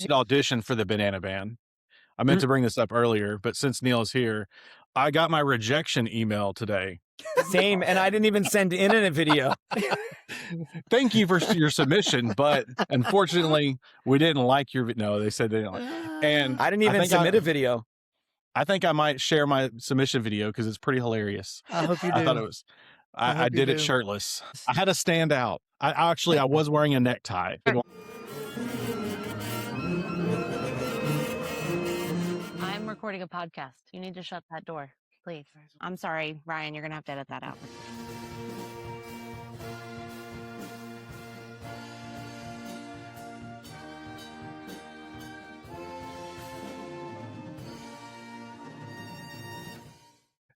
did audition for the Banana Band. I meant Mm. to bring this up earlier, but since Neal is here, I got my rejection email today. Same, and I didn't even send in a video. Thank you for your submission, but unfortunately, we didn't like your no, they said they didn't like. And I didn't even submit a video. I think I might share my submission video because it's pretty hilarious. I hope you I thought it do. was I I hope you did it do. shirtless. I had to stand out. I was wearing a necktie. I'm recording a podcast. You need to shut that door, please. I'm sorry, Ryan, you're gonna have to edit that out.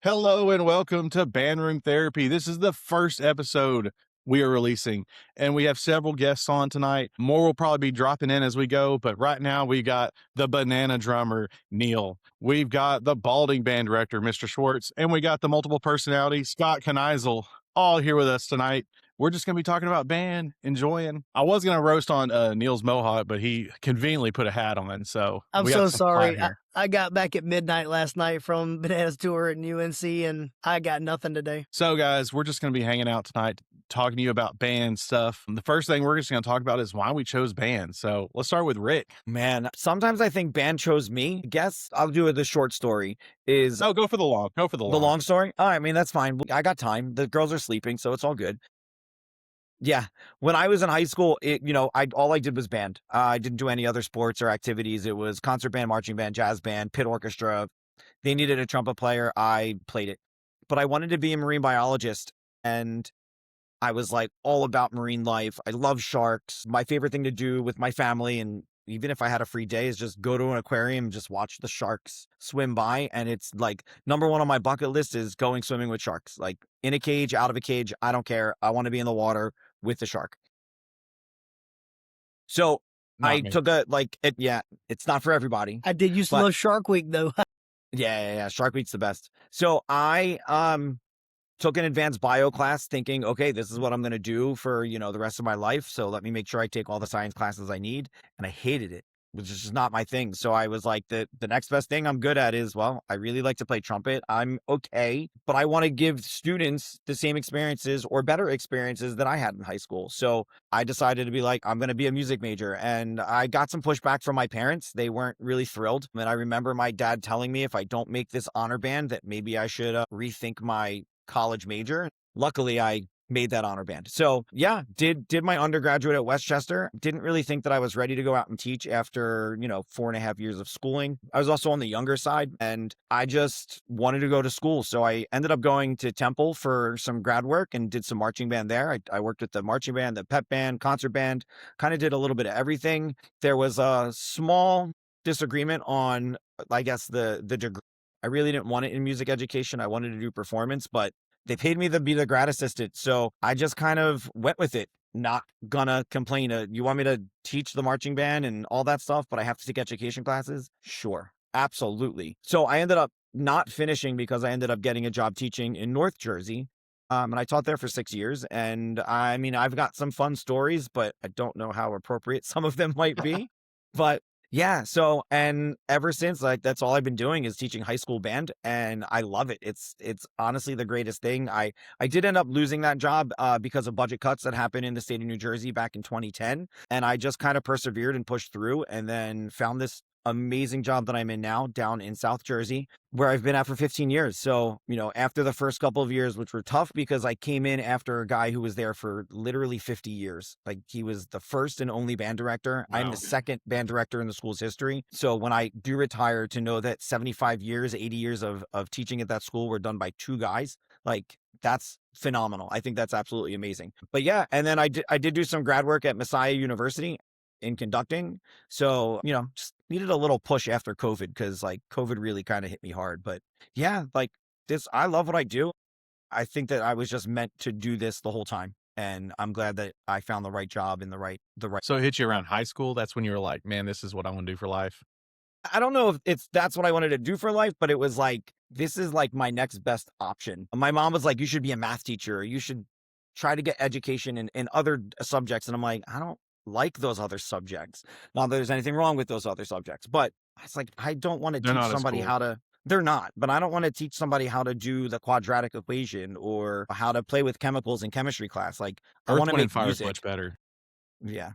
Hello and welcome to Band Room Therapy. This is the first episode we are releasing, and we have several guests on tonight. More will probably be dropping in as we go, but right now we got the banana drummer, Neal. We've got the balding band director, Mr. Schwartz, and we got the multiple personality, Scott Knicl, all here with us tonight. We're just going to be talking about band, enjoying. I was going to roast on Neal's mohawk, but he conveniently put a hat on, so I'm we so got some sorry. fun here. I got back at midnight last night from Bananas tour at UNC, and I got nothing today. So, guys, we're just going to be hanging out tonight, talking to you about band stuff. And the first thing we're just going to talk about is why we chose band. So let's start with Rick. Man, sometimes I think band chose me. I guess I'll do the short story. Is No, go for the long. Go for the long. the long story? All right, I mean, that's fine. I got time. The girls are sleeping, so it's all good. Yeah. When I was in high school, all I did was band. I didn't do any other sports or activities. It was concert band, marching band, jazz band, pit orchestra. They needed a trumpet player. I played it. But I wanted to be a marine biologist, and I was like all about marine life. I love sharks. My favorite thing to do with my family, and even if I had a free day, is just go to an aquarium and just watch the sharks swim by. And it's like number one on my bucket list is going swimming with sharks, like in a cage, out of a cage. I don't care. I want to be in the water with the shark. So Not I me. took it's not for everybody. I did used to But- love Shark Week, though. Yeah. Shark Week's the best. So I took an advanced bio class thinking, okay, this is what I'm going to do for, the rest of my life. So let me make sure I take all the science classes I need. And I hated it, which is just not my thing. So I was like, the next best thing I'm good at is, well, I really like to play trumpet. I'm okay, but I want to give students the same experiences or better experiences that I had in high school. So I decided to be like, I'm going to be a music major. And I got some pushback from my parents. They weren't really thrilled. And I remember my dad telling me if I don't make this honor band, that maybe I should rethink my college major. Luckily, I made that honor band. So yeah, did my undergraduate at Westchester. Didn't really think that I was ready to go out and teach after, 4.5 years of schooling. I was also on the younger side, and I just wanted to go to school. So I ended up going to Temple for some grad work and did some marching band there. I worked with the marching band, the pep band, concert band, kind of did a little bit of everything. There was a small disagreement on, I guess, the degree. I really didn't want it in music education. I wanted to do performance, but they paid me to be the grad assistant. So I just kind of went with it. Not gonna complain. You want me to teach the marching band and all that stuff, but I have to take education classes? Sure. Absolutely. So I ended up not finishing because I ended up getting a job teaching in North Jersey. And I taught there for 6 years. And I mean, I've got some fun stories, but I don't know how appropriate some of them might be. But yeah. So, and ever since, like, that's all I've been doing is teaching high school band, and I love it. It's honestly the greatest thing. I did end up losing that job because of budget cuts that happened in the state of New Jersey back in 2010. And I just kind of persevered and pushed through, and then found this amazing job that I'm in now down in South Jersey, where I've been at for 15 years. So, after the first couple of years, which were tough because I came in after a guy who was there for literally 50 years. Like, he was the first and only band director. Wow. I'm the second band director in the school's history. So when I do retire, to know that 75 years, 80 years of teaching at that school were done by two guys, like, that's phenomenal. I think that's absolutely amazing. But yeah, and then I did do some grad work at Messiah University in conducting. So, just needed a little push after COVID, because like COVID really kind of hit me hard. But yeah, like this, I love what I do. I think that I was just meant to do this the whole time. And I'm glad that I found the right job in the right. So it hit you around high school. That's when you were like, man, this is what I want to do for life. I don't know if that's what I wanted to do for life, but it was like, this is like my next best option. My mom was like, you should be a math teacher. You should try to get education in other subjects. And I'm like, I don't like those other subjects. Not that there's anything wrong with those other subjects, but it's like, I don't want to They're teach not as somebody cool. how to, they're not, but I don't want to teach somebody how to do the quadratic equation or how to play with chemicals in chemistry class. Like, I Earth, want to Wind, and make Fire is music. much better. Yeah.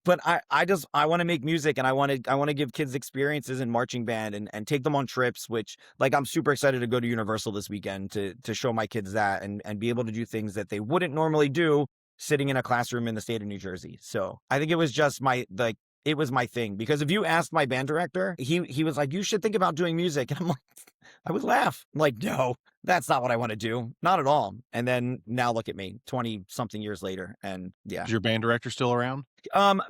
But I want to make music, and I want to give kids experiences in marching band and take them on trips, which, like, I'm super excited to go to Universal this weekend to show my kids that and be able to do things that they wouldn't normally do sitting in a classroom in the state of New Jersey. So I think it was just it was my thing, because if you asked my band director, he was like, you should think about doing music. And I'm like, I would laugh. I'm like, no, that's not what I want to do. Not at all. And then now look at me 20 something years later. And yeah. Is your band director still around?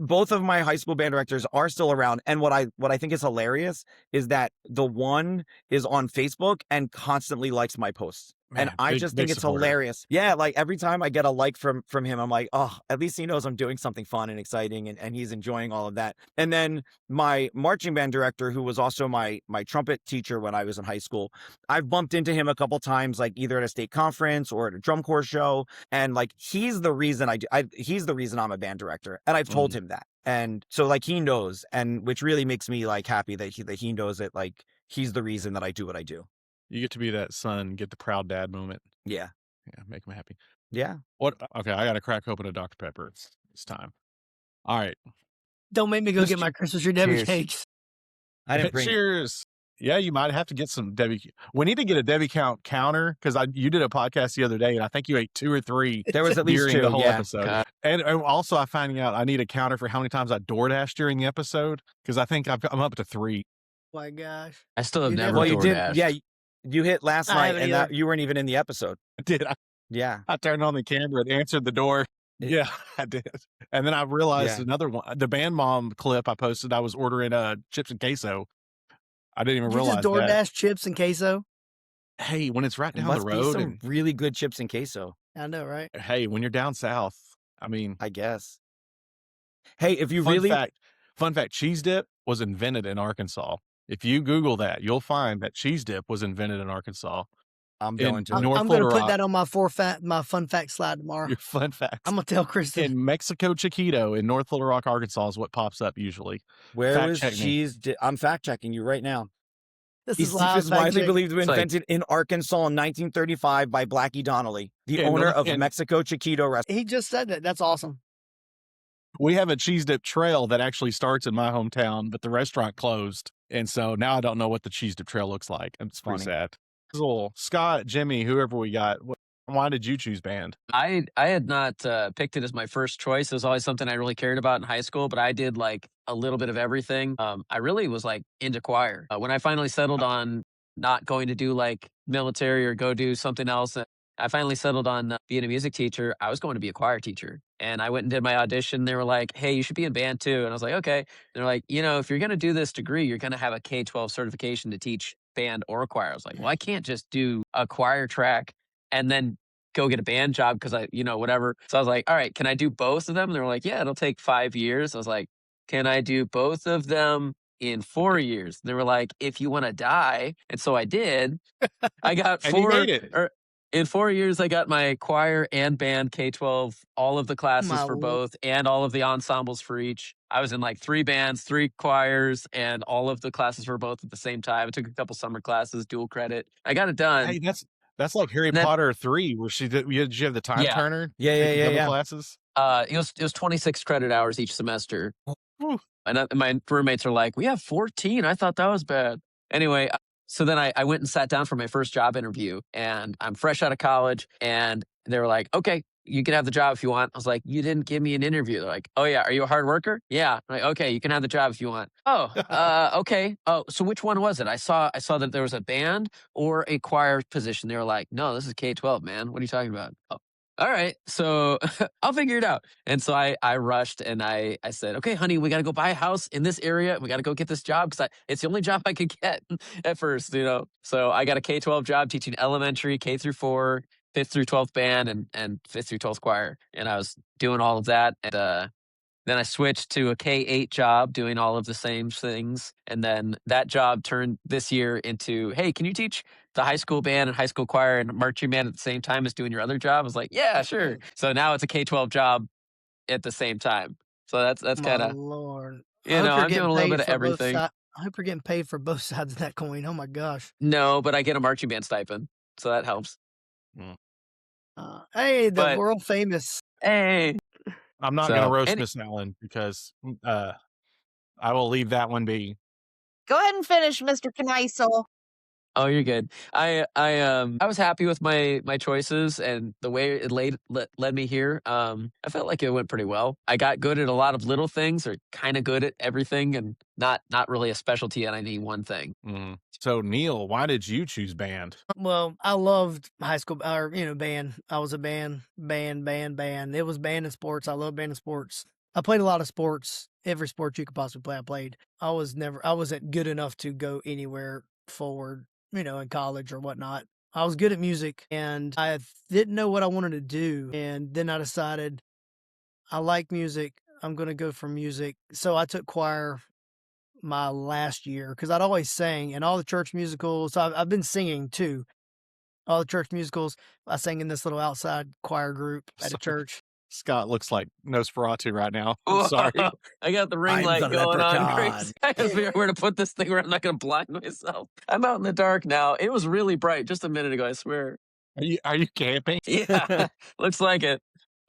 Both of my high school band directors are still around. And what I think is hilarious is that the one is on Facebook and constantly likes my posts. Man, And I just think it's hilarious. Yeah, like every time I get a like from him, I'm like, oh, at least he knows I'm doing something fun and exciting, and he's enjoying all of that. And then my marching band director, who was also my trumpet teacher when I was in high school, I've bumped into him a couple times, like either at a state conference or at a drum corps show, and like he's the reason he's the reason I'm a band director, and I've told him that. And so, like, he knows, and which really makes me like happy that he knows it. Like, he's the reason that I do what I do. You get to be that son, get the proud dad moment. Yeah. Yeah, make him happy. Yeah. What? Okay, I got to crack open a Dr. Pepper. It's time. All right. Don't make me go get my Christmas tree Debbie Cheers. cakes. I didn't bring. Cheers. Yeah, you might have to get some Debbie. We need to get a Debbie counter, because you did a podcast the other day, and I think you ate 2 or 3. There was at least during 2, the whole yeah. episode. And also, I finding out I need a counter for how many times I DoorDash during the episode, because I think I'm up to 3. Oh my gosh. I still have You never never- Well, you did. DoorDashed. Yeah, you hit last I night, haven't and that either. you weren't even in the episode. I did. Yeah. I turned on the camera and answered the door. Yeah, I did. And then I realized Yeah. another one, the Band Mom clip I posted, I was ordering chips and queso. I didn't even You realize just DoorDash that. chips and queso? Hey, when it's right It down the must be road, some and really good chips and queso, I know, right? hey, when you're down south, I mean, I guess. Hey, if you fun really fact, cheese dip was invented in Arkansas. If you Google that, you'll find that cheese dip was invented in Arkansas. I'm in going to. North I'm going to Little put Rock. that on my fun fact slide tomorrow. Your fun facts. I'm going to tell Kristen. In Mexico, Chiquito, in North Little Rock, Arkansas, is what pops up usually. Where fact is check me. cheese? I'm fact checking you right now. This These is live is fact widely check. believed to be It's like- invented in Arkansas in 1935 by Blackie Donnelly, the Yeah, owner no, of and- Mexico Chiquito Restaurant. He just said that. That's awesome. We have a cheese dip trail that actually starts in my hometown, but the restaurant closed. And so now I don't know what the cheese dip trail looks like. It's pretty Funny. sad. Cool. Scott, Jimmy, whoever we got, why did you choose band? I had not picked it as my first choice. It was always something I really cared about in high school, but I did like a little bit of everything. I really was like into choir. When I finally settled on not going to do like military or go do something else, I finally settled on being a music teacher. I was going to be a choir teacher. And I went and did my audition. They were like, hey, you should be in band too. And I was like, okay. And they're like, if you're going to do this degree, you're going to have a K-12 certification to teach band or choir. I was like, well, I can't just do a choir track and then go get a band job because whatever. So I was like, all right, can I do both of them? And they were like, yeah, it'll take 5 years. I was like, can I do both of them in 4 years? They were like, if you want to die. And so I did. I got And you 4 made it. in 4 years, I got my choir and band K-12, all of the classes My for Lord. both and all of the ensembles for each. I was in like 3 bands, 3 choirs, and all of the classes for both at the same time. I took a couple summer classes, dual credit. I got it done. Hey, that's like Harry And then- Potter 3, where did you have the time Yeah. turner? Yeah, Take yeah, double yeah. classes? It was 26 credit hours each semester. Whew. And my roommates are like, we have 14. I thought that was bad. Anyway, so then I went and sat down for my first job interview, and I'm fresh out of college, and they were like, okay, you can have the job if you want. I was like, you didn't give me an interview. They're like, oh yeah, are you a hard worker? Yeah. I'm like, okay, you can have the job if you want. Oh, okay. Oh, so which one was it? I saw that there was a band or a choir position. They were like, no, this is K-12, man. What are you talking about? Oh. All right, so I'll figure it out. And so I rushed and I said, okay, honey, we got to go buy a house in this area. We got to go get this job because it's the only job I could get at first, So I got a K-12 job teaching elementary, K through 4, 5th through 12th band and 5th through 12th choir. And I was doing all of that. And then I switched to a K-8 job doing all of the same things. And then that job turned this year into, hey, can you teach the high school band and high school choir and marching band at the same time as doing your other job? I was like, yeah, sure. So now it's a K-12 job at the same time. So that's My kind of, Lord. you know, I'm doing a little bit of For both everything. I hope you're getting paid for both sides of that coin. Oh my gosh. No, but I get a marching band stipend, so that helps. Hey, the But world famous. hey, I'm not going to so roast any, Miss Allen because I will leave that one be. Go ahead and finish, Mr. Knisel. oh, you're good. I was happy with my choices and the way it led me here. I felt like it went pretty well. I got good at a lot of little things, or kind of good at everything, and not really a specialty on any one thing. So, Neal, why did you choose band? Well, I loved high school or band. I was a band. It was band and sports. I love band and sports. I played a lot of sports. Every sport you could possibly play, I played. I wasn't good enough to go anywhere forward, in college or whatnot. I was good at music and I didn't know what I wanted to do. And then I decided I like music. I'm going to go for music. So I took choir my last year because I'd always sang in all the church musicals. So I've been singing too. All the church musicals. I sang in this little outside choir group at a church. Scott looks like Nosferatu right now. I'm sorry. I got the ring I'm light the going on leprechaun. crazy. I gotta figure out where to put this thing where I'm not going to blind myself. I'm out in the dark now. It was really bright just a minute ago, I swear. Are you camping? Yeah, looks like it.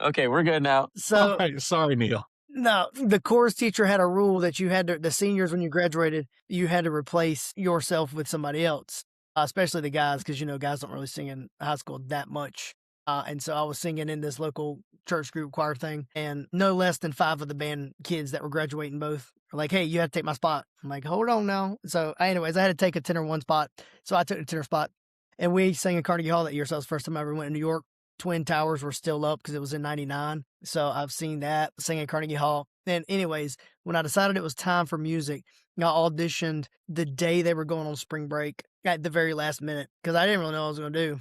Okay, we're good now. So All right, sorry, Neal. no, the chorus teacher had a rule that you had to, the seniors, when you graduated, you had to replace yourself with somebody else, especially the guys, because, guys don't really sing in high school that much. And so I was singing in this local church group choir thing, and no less than 5 of the band kids that were graduating both were like, hey, you have to take my spot. I'm like, hold on now. So anyways, I had to take a tenor 1 spot. So I took the tenor spot, and we sang in Carnegie Hall that year. So that was the first time I ever went to New York. Twin Towers were still up because it was in 99. So I've seen that, singing at Carnegie Hall. And anyways, when I decided it was time for music, I auditioned the day they were going on spring break at the very last minute because I didn't really know what I was going to do.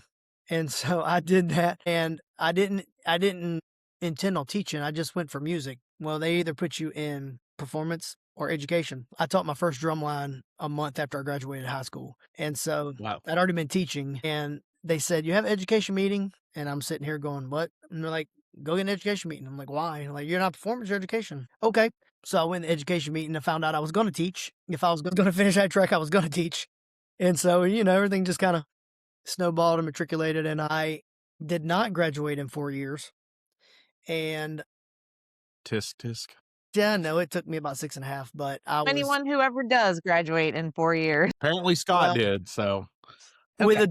And so I did that, and I didn't intend on teaching. I just went for music. Well, they either put you in performance or education. I taught my first drum line a month after I graduated high school. And so Wow. I'd already been teaching, and they said, you have an education meeting? And I'm sitting here going, what? And they're like, go get an education meeting. I'm like, why? And like, you're not performance, you're education. Okay. So I went to the education meeting and found out I was going to teach. If I was going to finish that track, I was going to teach. And so, everything just kind of snowballed and matriculated, and I did not graduate in 4 years. And Tisk, tisk. yeah, no, it took me about 6.5, but I was Anyone who ever does graduate in 4 years. Apparently Scott Well- did, so. with a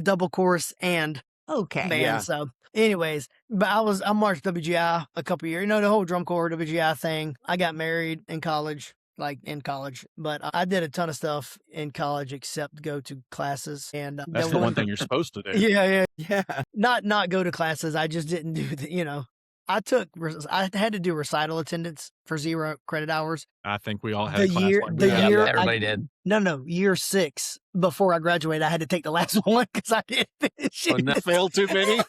double chorus and Okay. band. Yeah. So anyways, but I marched WGI a couple years, the whole drum corps WGI thing. I got married in college, but I did a ton of stuff in college except go to classes. And That's the one thing you're supposed to do. Yeah. Yeah. Not go to classes. I just didn't do I had to do recital attendance for 0 credit hours. I think we all had The a class year- like the that. year- everybody did. No, year 6 before I graduated, I had to take the last one because I didn't finish Oh, it. no. Failed too many?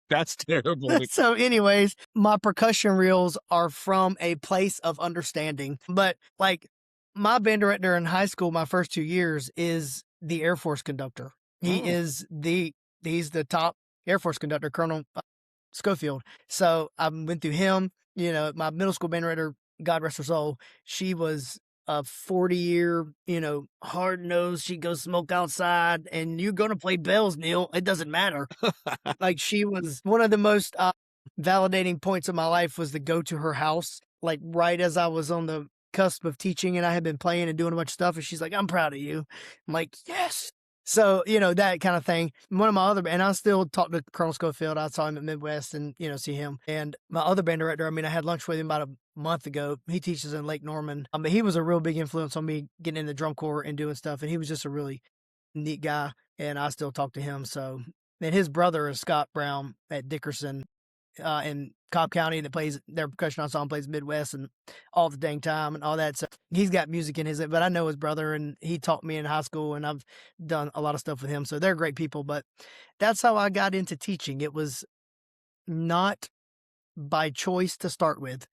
That's terrible. So anyways, my percussion reels are from a place of understanding. But like my band director in high school, my first 2 years, is the Air Force conductor. He's the top Air Force conductor, Colonel Schofield. So I went through him. My middle school band director, God rest her soul, she was a 40-year, hard nosed. She goes smoke outside, and you're gonna play bells, Neal. It doesn't matter. Like, she was one of the most validating points of my life was to go to her house, like right as I was on the cusp of teaching, and I had been playing and doing a bunch of stuff, and she's like, "I'm proud of you." I'm like, "Yes." So, that kind of thing. One of my and I still talk to Colonel Schofield. I saw him at Midwest and, see him. And my other band director, I had lunch with him about a month ago. He teaches in Lake Norman. But he was a real big influence on me getting in the drum corps and doing stuff. And he was just a really neat guy. And I still talk to him. So, and his brother is Scott Brown at Dickerson in Cobb County that plays their percussion ensemble, plays Midwest and all the dang time and all that. So he's got music in his, but I know his brother, and he taught me in high school, and I've done a lot of stuff with him. So they're great people, but that's how I got into teaching. It was not by choice to start with.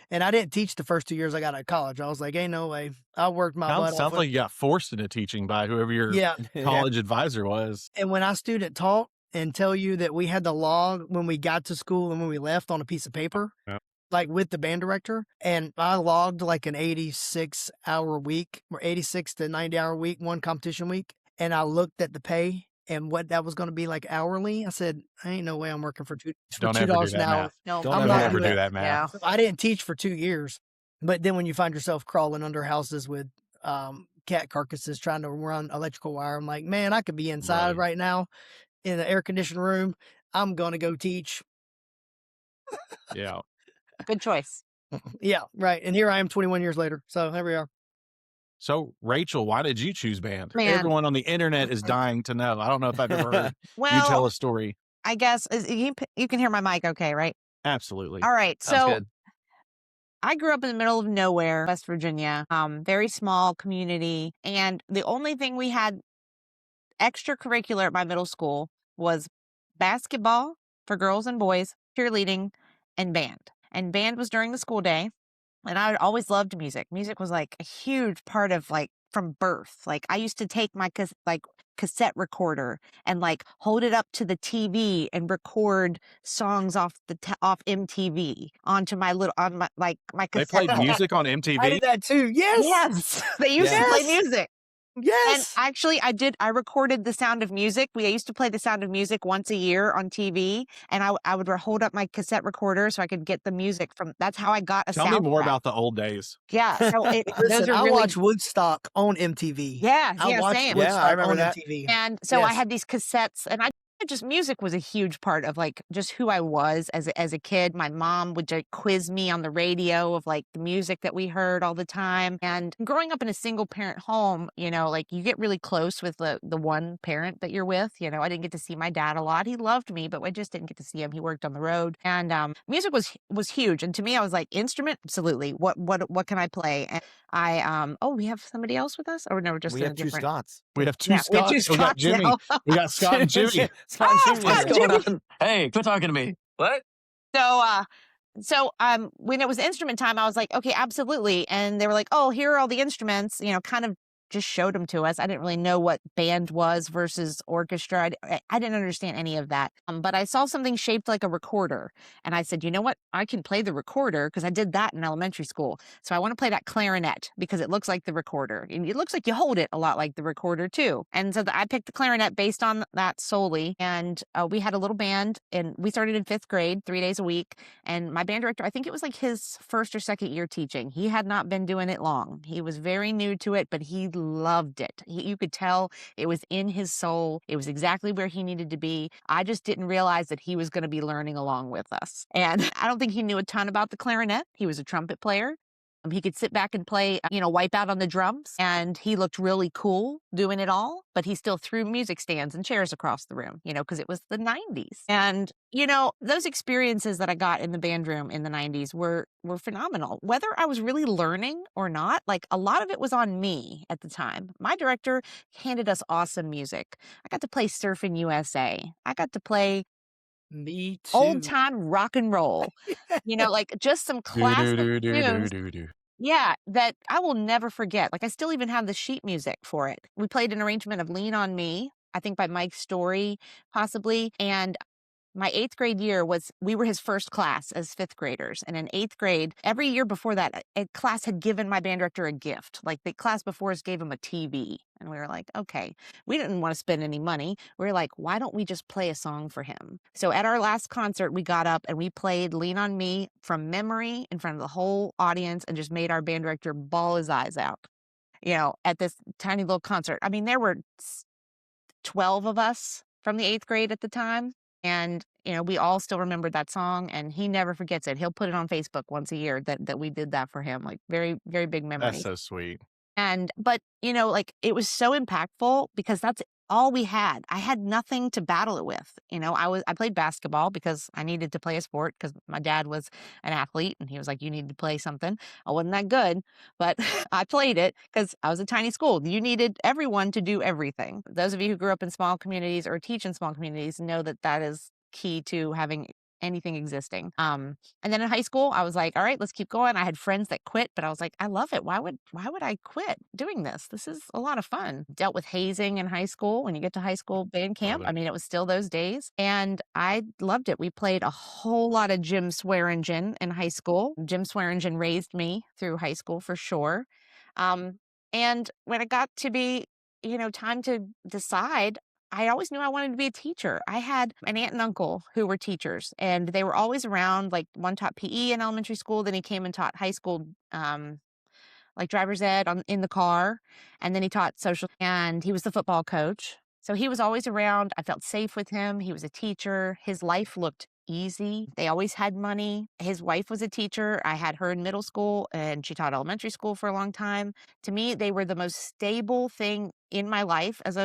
And I didn't teach the first 2 years I got out of college. I was like, ain't no way. I worked my butt off. Sounds like you got forced into teaching by whoever your Yeah. college advisor was. And when I student taught and tell you that we had to log when we got to school and when we left on a piece of paper, Yep. like with the band director. And I logged like an 86-hour week or 86 to 90-hour week, one competition week. And I looked at the pay and what that was going to be like hourly. I said, I ain't no way I'm working for Don't ever do $2 an that hour. math. No, Don't I'm Don't not ever doing do it. that math. Yeah. I didn't teach for 2 years. But then when you find yourself crawling under houses with cat carcasses trying to run electrical wire, I'm like, man, I could be inside right now in an air conditioned room. I'm going to go teach. Yeah. Good choice. Yeah, right. And here I am 21 years later. So there we are. So, Rachel, why did you choose band? Man. Everyone on the internet is dying to know. I don't know if I've ever heard you tell Well, a story. I guess you can hear my mic okay, right? Absolutely. All right. Sounds So good. I grew up in the middle of nowhere, West Virginia, very small community. And the only thing we had extracurricular at my middle school was basketball for girls and boys, cheerleading, and band. And band was during the school day. And I always loved music. Music was like a huge part of like from birth. Like I used to take my cassette recorder and like hold it up to the TV and record songs off off MTV onto my my They cassette. played tape. music on I MTV. did that too. Yes. Yes, they used to play Yes. music. And Yes. actually, I recorded The Sound of Music. I used to play The Sound of Music once a year on TV, and I would hold up my cassette recorder so I could get the music from. That's how I got a Tell me more soundtrack. about the old days. Yeah, so those Listen, are I really watched Woodstock on MTV. yeah, I watched same. Woodstock Yeah, I remember on that. MTV. And so I Yes. had these cassettes, and music was a huge part of like just who I was as a kid. My mom would like quiz me on the radio of like the music that we heard all the time. And growing up in a single parent home, like you get really close with the one parent that you're with. I didn't get to see my dad a lot. He loved me, but I just didn't get to see him. He worked on the road, and music was huge. And to me, I was like, instrument, absolutely. What can I play? And we have somebody else with us, or no, we're just We in have a two different. Scots. We have two Yeah, we have two Scots. We got Scots Jimmy. now. We got Scott and Jimmy. Scott and Jimmy. Scott What's and going Jimmy. on? Hey, quit talking to me. What? So when it was instrument time, I was like, okay, absolutely. And they were like, oh, here are all the instruments, kind of just showed them to us. I didn't really know what band was versus orchestra. I didn't understand any of that. But I saw something shaped like a recorder. And I said, you know what? I can play the recorder because I did that in elementary school. So I want to play that clarinet because it looks like the recorder. And it looks like you hold it a lot like the recorder too. And so I picked the clarinet based on that solely. And we had a little band, and we started in 5th grade, 3 days a week. And my band director, I think it was like his first or second year teaching. He had not been doing it long. He was very new to it, but he loved it. You could tell it was in his soul. It was exactly where he needed to be. I just didn't realize that he was going to be learning along with us. And I don't think he knew a ton about the clarinet. He was a trumpet player. He could sit back and play, wipe out on the drums, and he looked really cool doing it all, but he still threw music stands and chairs across the room, because it was the 90s. And, those experiences that I got in the band room in the 90s were phenomenal. Whether I was really learning or not, like a lot of it was on me at the time. My director handed us awesome music. I got to play Surfing USA. I got to play Me too. old time rock and roll, like just some classic tunes. Yeah, that I will never forget. Like I still even have the sheet music for it. We played an arrangement of Lean on Me, I think by Mike Story, possibly. And my 8th grade year we were his first class as 5th graders. And in 8th grade, every year before that, a class had given my band director a gift. Like the class before us gave him a TV. And we were like, okay, we didn't want to spend any money. We were like, why don't we just play a song for him? So at our last concert, we got up and we played Lean on Me from memory in front of the whole audience and just made our band director bawl his eyes out, at this tiny little concert. I mean, there were 12 of us from the 8th grade at the time. And, we all still remembered that song, and he never forgets it. He'll put it on Facebook once a year that we did that for him. Like very, very big memory. That's so sweet. But like it was so impactful because that's all we had. I had nothing to battle it with. I played basketball because I needed to play a sport because my dad was an athlete and he was like, you need to play something. I wasn't that good, but I played it because I was a tiny school. You needed everyone to do everything. Those of you who grew up in small communities or teach in small communities know that is key to having anything existing. And then in high school, I was like, all right, let's keep going. I had friends that quit, but I was like, I love it. Why would I quit doing this? This is a lot of fun. Dealt with hazing in high school. When you get to high school band camp, I mean, it was still those days, and I loved it. We played a whole lot of Jim Swearingen in high school. Jim Swearingen raised me through high school for sure. And when it got to be, time to decide, I always knew I wanted to be a teacher. I had an aunt and uncle who were teachers, and they were always around. Like, one taught PE in elementary school, then he came and taught high school, like driver's ed in the car, and then he taught social, and he was the football coach. So he was always around. I felt safe with him. He was a teacher. His life looked easy. They always had money. His wife was a teacher. I had her in middle school, and she taught elementary school for a long time. To me, they were the most stable thing in my life as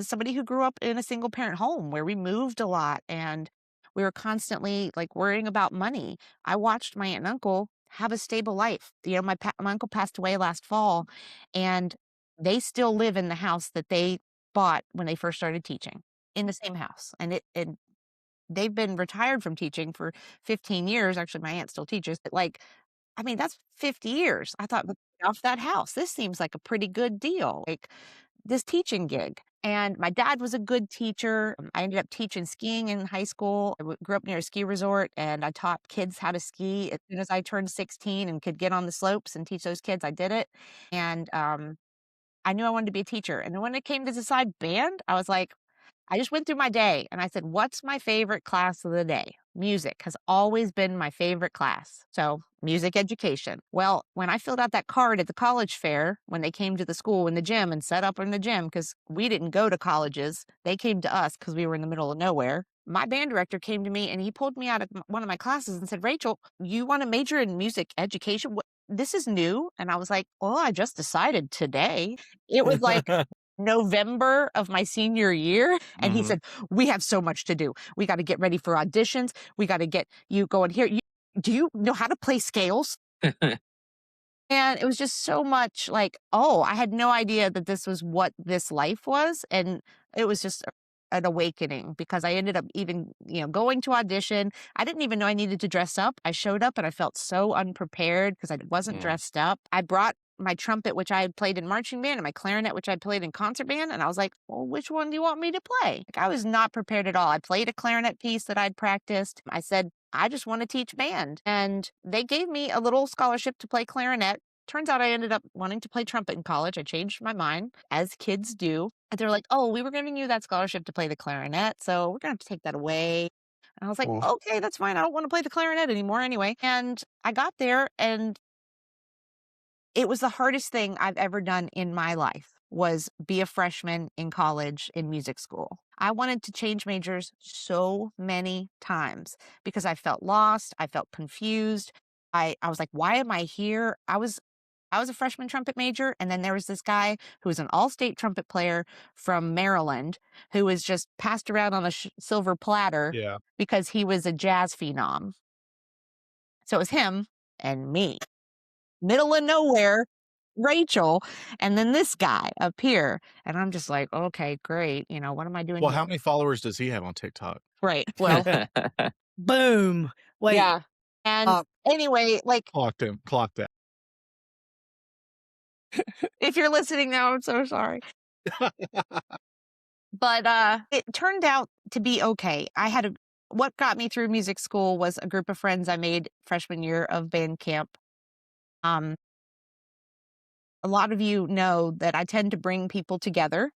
somebody who grew up in a single parent home where we moved a lot and we were constantly like worrying about money. I watched my aunt and uncle have a stable life. My uncle passed away last fall, and they still live in the house that they bought when they first started teaching, in the same house. And they've been retired from teaching for 15 years. Actually, my aunt still teaches. But I mean, that's 50 years. I thought, off that house, this seems like a pretty good deal. Like, this teaching gig. And my dad was a good teacher. I ended up teaching skiing in high school. I grew up near a ski resort, and I taught kids how to ski. As soon as I turned 16 and could get on the slopes and teach those kids, I did it. And I knew I wanted to be a teacher. And then when it came to decide band, I was like, I just went through my day and I said, what's my favorite class of the day? Music has always been my favorite class. So music education. Well, when I filled out that card at the college fair, when they came to the school in the gym and set up in the gym, because we didn't go to colleges, they came to us because we were in the middle of nowhere. My band director came to me and he pulled me out of one of my classes and said, Rachel, you want to major in music education? This is new. And I was like, oh, I just decided today. It was like November of my senior year. And he said, we have so much to do. We got to get ready for auditions. We got to get you going here. Do you know how to play scales? And it was just so much like, oh, I had no idea that this was what this life was. And it was just an awakening, because I ended up even, going to audition. I didn't even know I needed to dress up. I showed up and I felt so unprepared because I wasn't dressed up. I brought my trumpet, which I had played in marching band, and my clarinet, which I played in concert band. And I was like, well, which one do you want me to play? I was not prepared at all. I played a clarinet piece that I'd practiced. I said, I just want to teach band. And they gave me a little scholarship to play clarinet. Turns out I ended up wanting to play trumpet in college. I changed my mind, as kids do. And they're like, oh, we were giving you that scholarship to play the clarinet, so we're going to have to take that away. And I was like, okay, that's fine. I don't want to play the clarinet anymore anyway. And I got there, and it was the hardest thing I've ever done in my life, was be a freshman in college in music school. I wanted to change majors so many times because I felt lost. I felt confused. I was like, why am I here? I was a freshman trumpet major, and then there was this guy who was an all-state trumpet player from Maryland who was just passed around on a silver platter because he was a jazz phenom. So it was him and me, middle of nowhere, Rachel, and then this guy up here. And I'm just like, okay, great. What am I doing Well, here? how many followers does he have on TikTok? Right. Well, Boom. Wait. yeah. And anyway, Clocked him. Clocked that. if you're listening now, I'm so sorry. But it turned out to be okay. What got me through music school was a group of friends I made freshman year of band camp. A lot of you know that I tend to bring people together.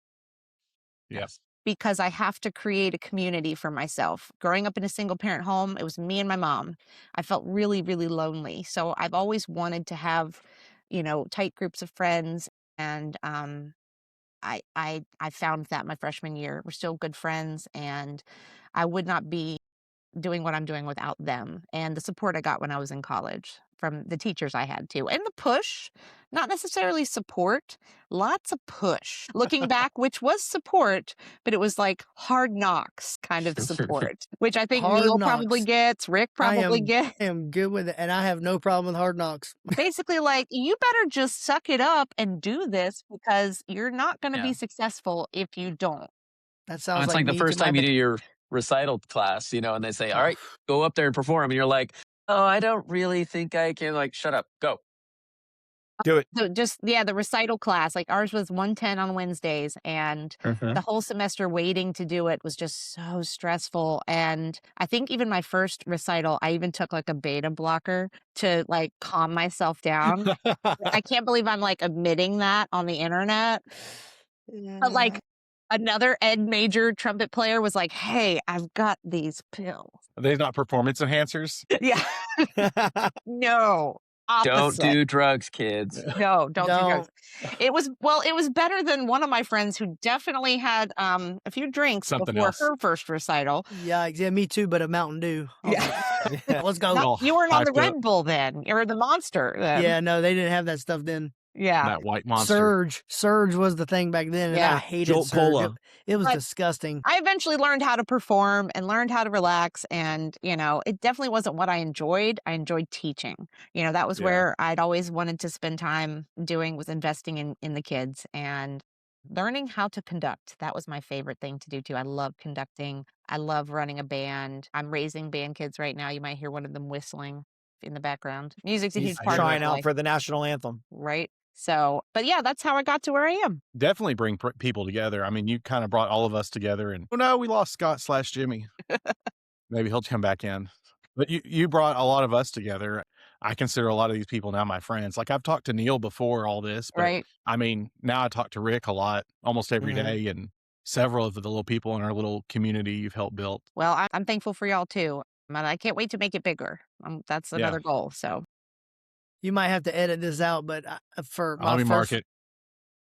Yes. Because I have to create a community for myself. Growing up in a single parent home, it was me and my mom. I felt really, really lonely. So I've always wanted to have, tight groups of friends. And I found that my freshman year. We're still good friends, and I would not be doing what I'm doing without them, and the support I got when I was in college from the teachers I had too, and the push, not necessarily support, lots of push. Looking back, which was support, but it was like hard knocks kind of support, which I think Hard Neal probably knocks. gets, Rick probably gets. I am good with it, and I have no problem with hard knocks. Basically, like, you better just suck it up and do this because you're not going to be successful if you don't. That sounds It's like like the me to first my time you do your recital class, and they say, all right, go up there and perform. And you're like, oh, I don't really think I can. Like, shut up, go. Do it. So the recital class, like ours was 110 on Wednesdays, and the whole semester waiting to do it was just so stressful. And I think even my first recital, I even took like a beta blocker to like calm myself down. I can't believe I'm like admitting that on the internet. But like another ed major trumpet player was like, hey, I've got these pills. Are they not performance enhancers? Yeah. No. Don't Opposite. do drugs, kids. No, don't do drugs. It was better than one of my friends who definitely had a few drinks Something before else. her first recital. Yeah, me too, but a Mountain Dew. Yeah. Let's go. No, you weren't on the hyped up. Red Bull then, or the Monster then. Yeah, no, they didn't have that stuff then. Yeah. That white monster. Surge was the thing back then, and Yeah. I hated Jolt Surge. Cola. It was But disgusting. I eventually learned how to perform and learned how to relax. And, it definitely wasn't what I enjoyed. I enjoyed teaching. That was Yeah. where I'd always wanted to spend time doing, was investing in the kids and learning how to conduct. That was my favorite thing to do too. I love conducting. I love running a band. I'm raising band kids right now. You might hear one of them whistling in the background. Music's a He's huge part of trying my out life, for the national anthem. right? So, but yeah, that's how I got to where I am. Definitely bring people together. I mean, you kind of brought all of us together, and oh no, we lost Scott/Jimmy. Maybe he'll come back in. But you brought a lot of us together. I consider a lot of these people now my friends. Like I've talked to Neal before all this, but Right. I mean, now I talk to Rick a lot, almost every day, and several of the little people in our little community you've helped build. Well, I'm thankful for y'all too. And I can't wait to make it bigger. That's another goal. So You might have to edit this out, but for Let me mark it.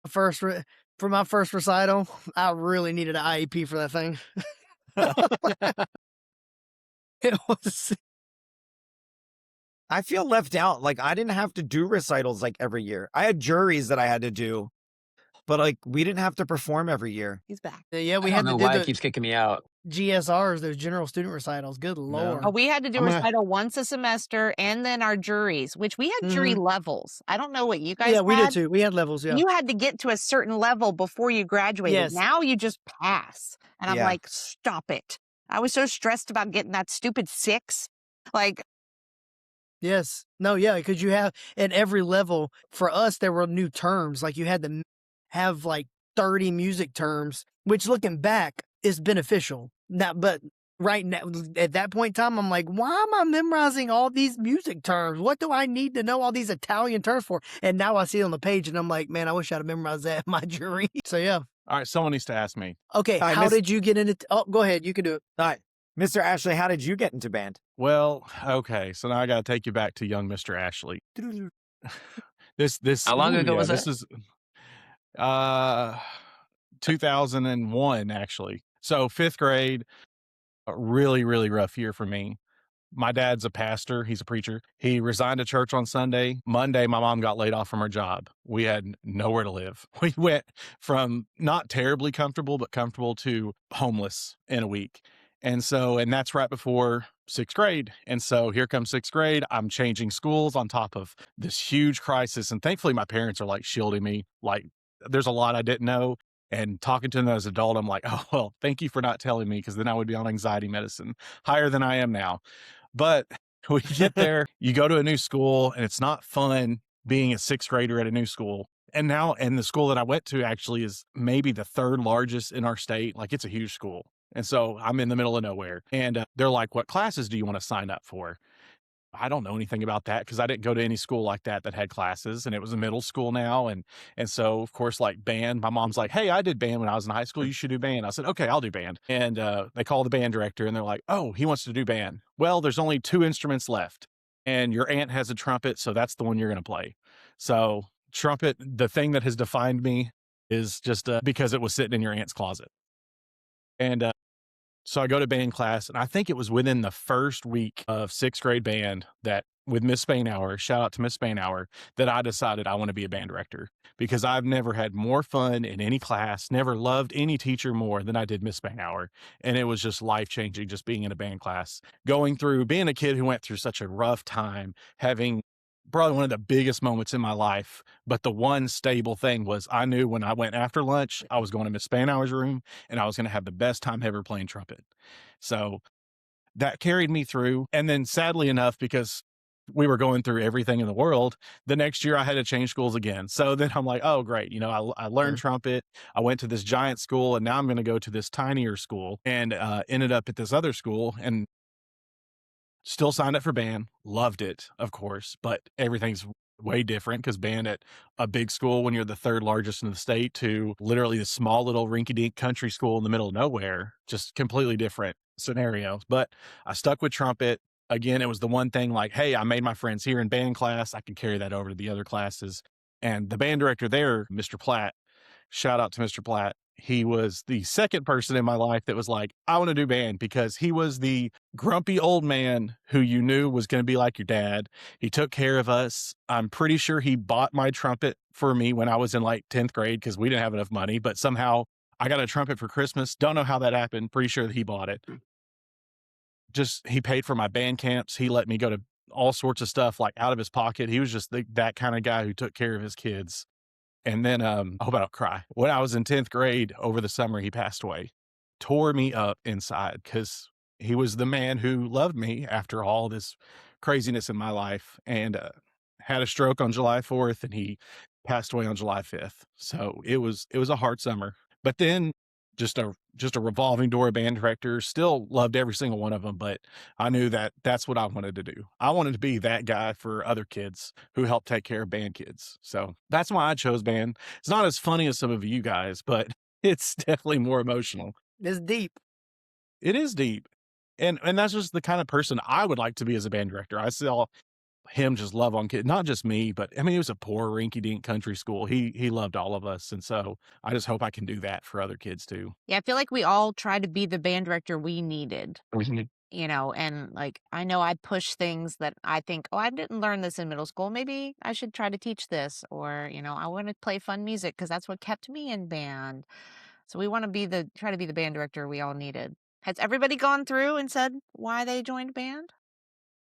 For my first recital, I really needed an IEP for that thing. It was. I feel left out. Like I didn't have to do recitals like every year. I had juries that I had to do, but like we didn't have to perform every year. he's back. Yeah, we I had don't to know do why it the keeps kicking me out. GSRs, those general student recitals. Good Lord. Oh, we had to do I'm gonna- recital once a semester and then our juries, which we had jury levels. I don't know what you guys Yeah, we had. did too. We had levels, yeah. You had to get to a certain level before you graduated. Yes. Now you just pass. And I'm Yeah. like, stop it. I was so stressed about getting that stupid 6. Like, Yes. No, yeah, because you have at every level, for us, there were new terms. Like you had to have like 30 music terms, which looking back is beneficial. Now, but right now, at that point in time, I'm like, why am I memorizing all these music terms? What do I need to know all these Italian terms for? And now I see it on the page and I'm like, man, I wish I'd have memorized that in my jury. So yeah. All right, someone needs to ask me. Okay. All right, How Miss- did you get into, oh, go ahead. You can do it. All right. Mr. Ashley, how did you get into band? Well, okay, so now I got to take you back to young Mr. Ashley. This How long ago was this that? is 2001 actually. So 5th grade, a really really rough year for me. My dad's a pastor, he's a preacher. He resigned to church on Sunday. Monday my mom got laid off from her job. We had nowhere to live. We went from not terribly comfortable but comfortable to homeless in a week. And that's right before 6th grade. And so here comes 6th grade. I'm changing schools on top of this huge crisis. And thankfully, my parents are like shielding me. Like, there's a lot I didn't know. And talking to them as an adult, I'm like, oh, well, thank you for not telling me, because then I would be on anxiety medicine higher than I am now. But we get there, you go to a new school, and it's not fun being a 6th grader at a new school. And the school that I went to actually is maybe the 3rd largest in our state. Like, it's a huge school. And so I'm in the middle of nowhere. And they're like, what classes do you want to sign up for? I don't know anything about that because I didn't go to any school like that had classes. And it was a middle school now. And so, of course, like band, my mom's like, hey, I did band when I was in high school. You should do band. I said, okay, I'll do band. And they call the band director and they're like, oh, he wants to do band. Well, there's only 2 instruments left. And your aunt has a trumpet. So that's the one you're going to play. So trumpet, the thing that has defined me is just because it was sitting in your aunt's closet. And so I go to band class, and I think it was within the first week of 6th grade band that with Miss Spainhour, shout out to Miss Spainhour, that I decided I want to be a band director, because I've never had more fun in any class, never loved any teacher more than I did Miss Spainhour. And it was just life-changing just being in a band class, going through being a kid who went through such a rough time, having probably one of the biggest moments in my life. But the one stable thing was I knew when I went after lunch, I was going to Miss Spanauer's room and I was going to have the best time ever playing trumpet. So that carried me through. And then sadly enough, because we were going through everything in the world, the next year I had to change schools again. So then I'm like, oh, great. You know, I learned trumpet. I went to this giant school and now I'm going to go to this tinier school, and ended up at this other school and still signed up for band. Loved it, of course, but everything's way different because band at a big school when you're the third largest in the state to literally the small little rinky-dink country school in the middle of nowhere, just completely different scenarios. But I stuck with trumpet. Again, it was the one thing like, hey, I made my friends here in band class. I can carry that over to the other classes. And the band director there, Mr. Platt, shout out to Mr. Platt. He was the second person in my life that was like, I want to do band, because he was the grumpy old man who you knew was going to be like your dad. He took care of us. I'm pretty sure he bought my trumpet for me when I was in like 10th grade because we didn't have enough money, but somehow I got a trumpet for Christmas. Don't know how that happened. Pretty sure that he bought it. Just, he paid for my band camps. He let me go to all sorts of stuff like out of his pocket. He was just that kind of guy who took care of his kids. And then, I hope I don't cry. When I was in 10th grade over the summer, he passed away. Tore me up inside because he was the man who loved me after all this craziness in my life, and had a stroke on July 4th and he passed away on July 5th. So it was a hard summer. But then just a revolving door of band directors. Still loved every single one of them, but I knew that that's what I wanted to do. I wanted to be that guy for other kids who help take care of band kids. So that's why I chose band. It's not as funny as some of you guys, but it's definitely more emotional. It's deep. It is deep. And that's just the kind of person I would like to be as a band director. I saw him just love on kids, not just me, but I mean, it was a poor rinky-dink country school. He loved all of us. And so I just hope I can do that for other kids too. Yeah, I feel like we all try to be the band director we needed, Mhm. you know, and like I know I push things that I think, oh, I didn't learn this in middle school. Maybe I should try to teach this, or, you know, I want to play fun music because that's what kept me in band. So we want to try to be the band director we all needed. Has everybody gone through and said why they joined band?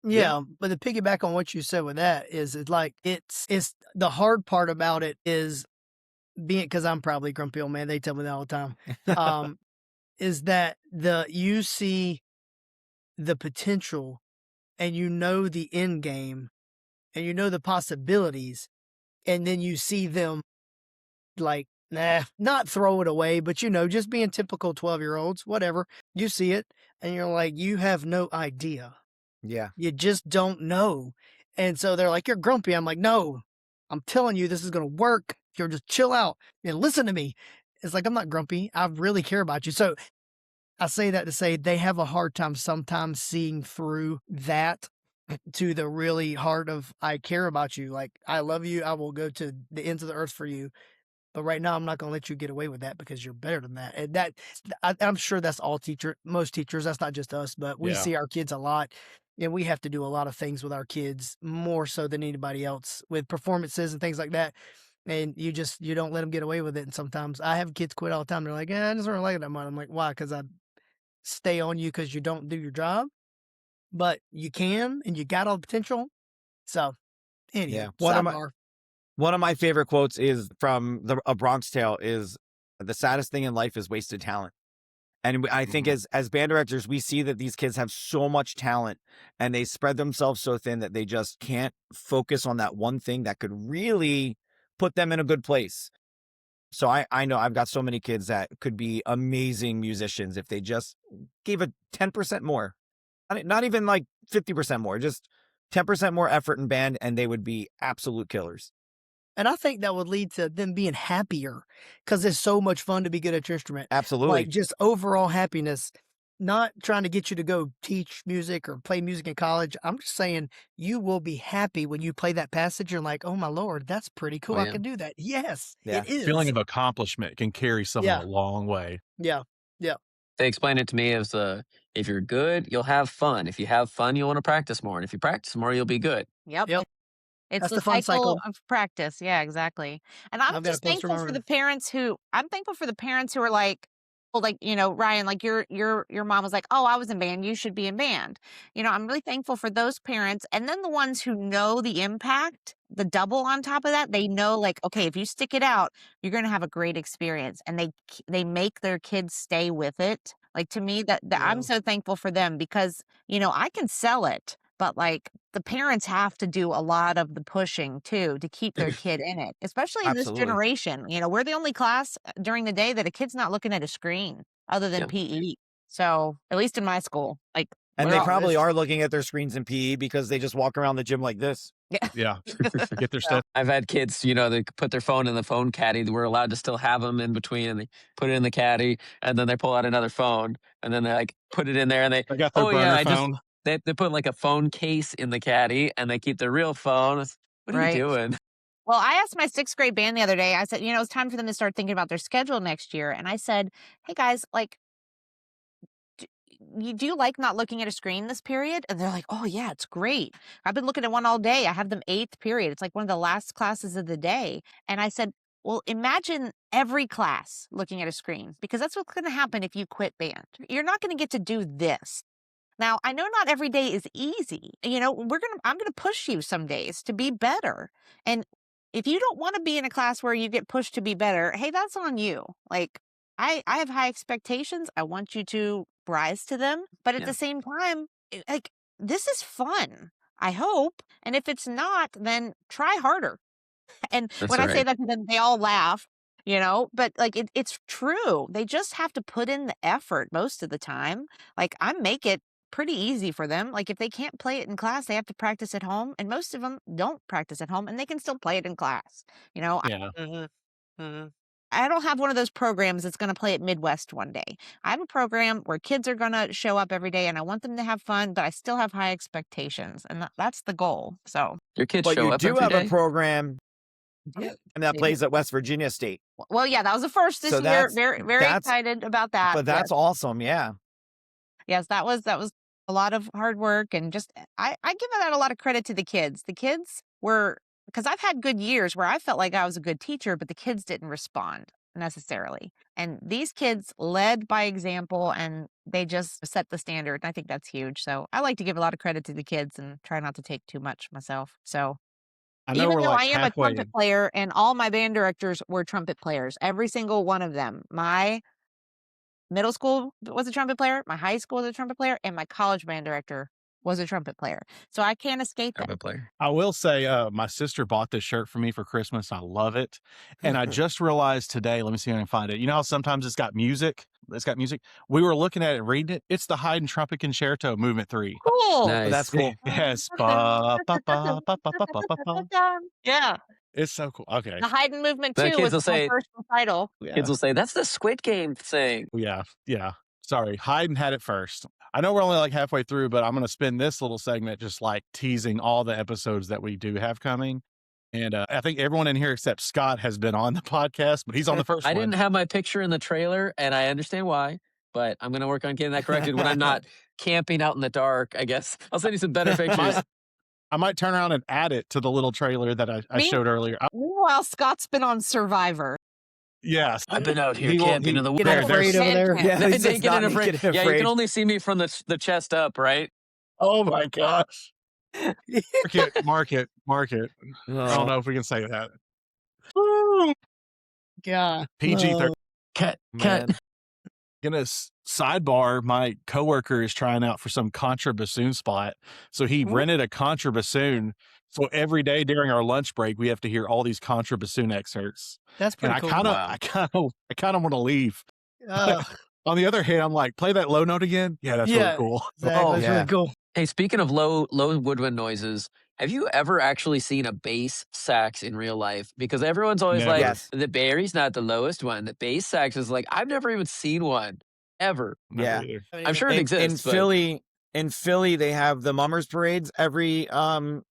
Yeah, but to piggyback on what you said with that is it's like it's the hard part about it is being, because I'm probably a grumpy old man. They tell me that all the time. Is that you see the potential and you know the end game and you know the possibilities, and then you see them like, nah, not throw it away, but you know, just being typical 12-year-olds, whatever. You see it and you're like, you have no idea. Yeah. You just don't know. And so they're like, you're grumpy. I'm like, no, I'm telling you, this is going to work. You're just chill out and listen to me. It's like, I'm not grumpy. I really care about you. So I say that to say they have a hard time sometimes seeing through that to the really heart of, I care about you. Like, I love you. I will go to the ends of the earth for you. But right now, I'm not going to let you get away with that because you're better than that. And I'm sure that's most teachers. That's not just us, but we see our kids a lot. And we have to do a lot of things with our kids more so than anybody else with performances and things like that. And you don't let them get away with it. And sometimes I have kids quit all the time. They're like, I just don't like it that much. I'm like, why? Because I stay on you because you don't do your job. But you can, and you got all the potential. So, anyway, One of my favorite quotes is from A Bronx Tale is, the saddest thing in life is wasted talent. And I think as band directors, we see that these kids have so much talent and they spread themselves so thin that they just can't focus on that one thing that could really put them in a good place. So I know I've got so many kids that could be amazing musicians if they just gave a 10% more, not even like 50% more, just 10% more effort in band, and they would be absolute killers. And I think that would lead to them being happier because it's so much fun to be good at your instrument. Absolutely. Like just overall happiness, not trying to get you to go teach music or play music in college. I'm just saying you will be happy when you play that passage. You're like, oh my Lord, that's pretty cool. I can do that. Yes, it is. Feeling of accomplishment can carry someone a long way. Yeah. They explained it to me as if you're good, you'll have fun. If you have fun, you'll want to practice more. And if you practice more, you'll be good. Yep. It's That's the the fun cycle cycle. of practice. Yeah, exactly. And I'm I've got a just poster thankful for the parents who are like, like, Ryan, like your mom was like, oh, I was in band, you should be in band. I'm really thankful for those parents. And then the ones who know the impact, the double on top of that, they know like, okay, if you stick it out, you're going to have a great experience. And they make their kids stay with it. Like, to me, that I'm so thankful for them because, I can sell it, but like the parents have to do a lot of the pushing too to keep their kid in it, especially in this Absolutely. generation. We're the only class during the day that a kid's not looking at a screen other than Yeah. PE. So at least in my school, like, And we're they all- probably are looking at their screens in PE because they just walk around the gym like this. Yeah. Get their stuff. I've had kids, they put their phone in the phone caddy. We're allowed to still have them in between, and they put it in the caddy, and then they pull out another phone, and then they like put it in there, and they, I got their oh burner yeah, phone. they put like a phone case in the caddy, and they keep their real phone. What are Right. you doing? Well, I asked my 6th grade band the other day, I said, it's time for them to start thinking about their schedule next year. And I said, hey guys, like, do you like not looking at a screen this period? And they're like, oh yeah, it's great. I've been looking at one all day. I have them 8th period. It's like one of the last classes of the day. And I said, well, imagine every class looking at a screen, because that's what's going to happen if you quit band. You're not going to get to do this. Now, I know not every day is easy. I'm going to push you some days to be better. And if you don't want to be in a class where you get pushed to be better, hey, that's on you. Like, I have high expectations. I want you to rise to them. But at Yeah. the same time, like, this is fun, I hope. And if it's not, then try harder. And That's when I say right. that to them, they all laugh, but like, it's true. They just have to put in the effort most of the time. Like, I make it pretty easy for them. Like, if they can't play it in class, they have to practice at home. And most of them don't practice at home, and they can still play it in class. Yeah. I don't have one of those programs that's going to play at Midwest one day. I have a program where kids are going to show up every day, and I want them to have fun, but I still have high expectations, and that's the goal. So, Your kids But show you up do every have day. a program Yeah. that plays at West Virginia State. well, yeah, that was the first this So year. that's- Very, very that's- excited about that. But that's awesome. Yeah. Yes, that was a lot of hard work, and just I give that a lot of credit to the kids. The kids were, because I've had good years where I felt like I was a good teacher, but the kids didn't respond necessarily. And these kids led by example, and they just set the standard. And I think that's huge. So I like to give a lot of credit to the kids and try not to take too much myself. So I know even we're though like I am a halfway. trumpet player, and all my band directors were trumpet players, every single one of them. My middle school was a trumpet player, my high school was a trumpet player, and my college band director was a trumpet player. So I can't escape that. Trumpet player. I will say, my sister bought this shirt for me for Christmas. I love it. And I just realized today, let me see if I can find it. You know how sometimes it's got music? It's got music. We were looking at it, reading it. It's the Haydn Trumpet Concerto Movement 3. Cool. Nice. That's cool. Yes. Ba, ba, ba, ba, ba, ba, ba, ba. Yeah. It's so cool. Okay. The Haydn movement The too kids was will my say- first recital. Kids will say, that's the Squid Game thing. Yeah. Sorry. Haydn had it first. I know we're only like halfway through, but I'm going to spend this little segment just like teasing all the episodes that we do have coming. And I think everyone in here except Scott has been on the podcast, but he's on the first I one. didn't have my picture in the trailer, and I understand why, but I'm going to work on getting that corrected when I'm not camping out in the dark, I guess. I'll send you some better pictures. I might turn around and add it to the little trailer that I Me? showed earlier. Meanwhile, Scott's been on Survivor. Yes. I've been out here He will- camping he- in the Get woods. afraid over there. Yeah, Naked he's just not and afraid. naked and Yeah, you afraid. can only see me from the chest up, right? Oh my gosh. Mark it. I don't Oh. know if we can say that. God. PG-13. Cut. Man. Gonna sidebar, my coworker is trying out for some contra bassoon spot. So he rented a contra bassoon. So every day during our lunch break, we have to hear all these contra bassoon excerpts. That's And pretty I cool. kind of want to leave. Uh, On the other hand, I'm like, play that low note again. Yeah, that's Yeah. really cool. exactly. Oh, That's yeah. really cool. Hey, speaking of low woodwind noises, have you ever actually seen a bass sax in real life? Because everyone's always Never. like, Yes. the Barry's not the lowest one. The bass sax is like, I've never even seen one ever. Yeah. Never either. I'm sure it in exists. but Philly, they have the mummers parades every New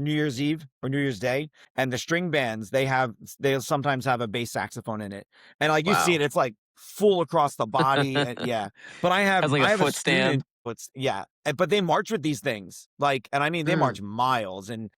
Year's Eve or New Year's Day, and the string bands they'll sometimes have a bass saxophone in it, and like you see Wow. it, it's like full across the body. And, yeah, but I have Has like a I have foot stand. student. But they march with these things, like, and I mean they Mm. march miles, and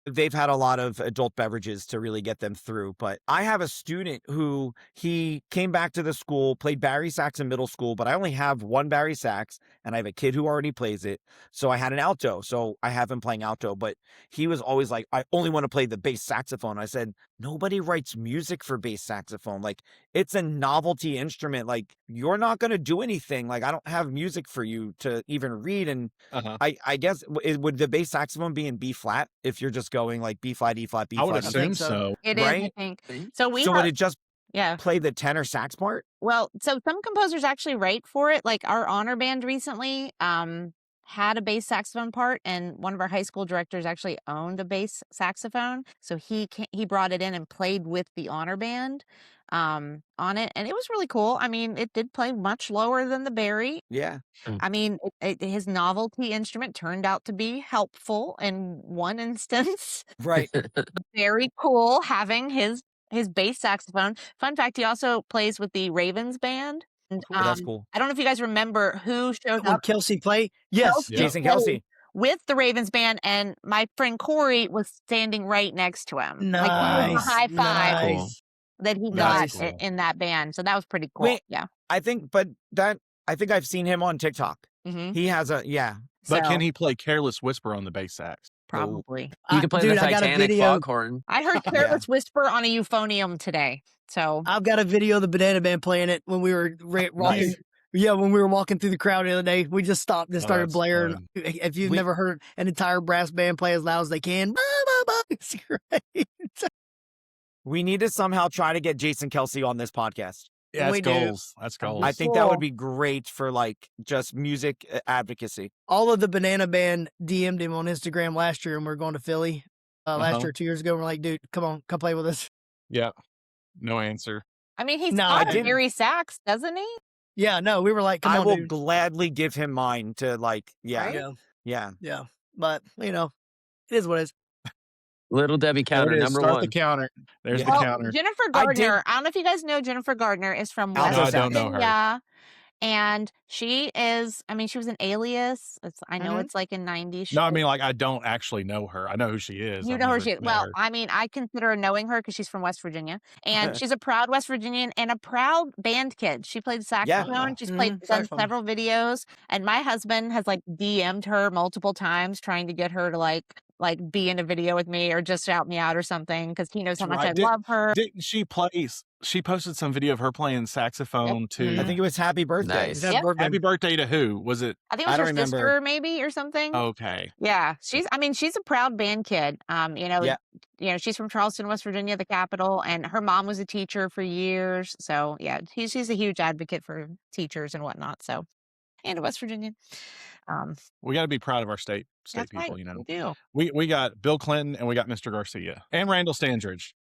they've had a lot of adult beverages to really get them through. But I have a student who he came back to the school, played Barry sax in middle school, but I only have one Barry sax and I have a kid who already plays it. So I had an alto. So I have him playing alto, but he was always like, I only want to play the bass saxophone. I said, nobody writes music for bass saxophone. Like, it's a novelty instrument. Like, you're not going to do anything. Like, I don't have music for you to even read. And I guess would the bass saxophone be in B flat if you're just going like B flat, E flat, B I flat? would E assume so. so. It is, Right? I think. So we So have, would it just yeah. play the tenor sax part? Well, so some composers actually write for it. Like our honor band recently had a bass saxophone part, and one of our high school directors actually owned a bass saxophone. So he brought it in and played with the honor band on it, and it was really cool. I mean, it did play much lower than the Barry. Yeah. I mean, his novelty instrument turned out to be helpful in one instance. Right. Very cool having his bass saxophone. Fun fact, he also plays with the Ravens band. And, That's cool. I don't know if you guys remember who showed When up Kelsey played, yes, Kelsey Jason played Kelsey. with the Ravens band, and my friend Corey was standing right next to him. Like, it was a nice, high five nice. that he Nice. got in that band. So that was pretty cool. Wait. Yeah. I think I've seen him on TikTok. Mm-hmm. He has a, yeah. But can he play Careless Whisper on the bass sax? Probably. You can play Dude, the I got a Titanic video. foghorn. I heard Careless Whisper on a euphonium today. So I've got a video of the Banana Band playing it when we were walking. Nice. Yeah, when we were walking through the crowd the other day, we just stopped and started that's blaring. fun. If you've never heard an entire brass band play as loud as they can, it's great. We need to somehow try to get Jason Kelsey on this podcast. Yeah, We that's do. goals. That's goals. I think that would Cool. be great for like just music advocacy. All of the Banana Band DM'd him on Instagram last year, and we are going to Philly last Uh-huh. year, 2 years ago. We're like, dude, come play with us. Yeah. No answer. I mean, he's No, got I a didn't. Barry sax, doesn't he? Yeah, no, we were like, come I on, will dude. gladly give him mine to like, yeah, Right? Yeah, yeah. yeah, but it is what it is. Little Debbie There counter it is. number Start one. the counter. There's Yeah. the Well, counter. Jennifer I did- Gardner. I don't know if you guys know Jennifer Gardner is from Alto West No, I sax. don't know her. Virginia. And she is, I mean, she was an Alias. I know Mhm. it's like in 90s. No, I mean, like, I don't actually know her. I know who she is. You I've know who never she is. met Well, her. I mean, I consider knowing her because she's from West Virginia. And she's a proud West Virginian and a proud band kid. She played saxophone. She's done saxophone. several videos. And my husband has like DM'd her multiple times trying to get her to like be in a video with me or just shout me out or something because he knows how much I Right. love her. Didn't she she posted some video of her playing saxophone too. I think it was Happy Birthday. Nice. Happy Yep. birthday. Happy birthday to who? Was it? I think it I was her don't remember. sister maybe or something. Okay. Yeah, she's a proud band kid. Yeah. She's from Charleston, West Virginia, the capital, and her mom was a teacher for years. So yeah, she's a huge advocate for teachers and whatnot. So, and a West Virginian. We got to be proud of our state That's people, right. you know. We do. We got Bill Clinton and we got Mr. Garcia and Randall Standridge.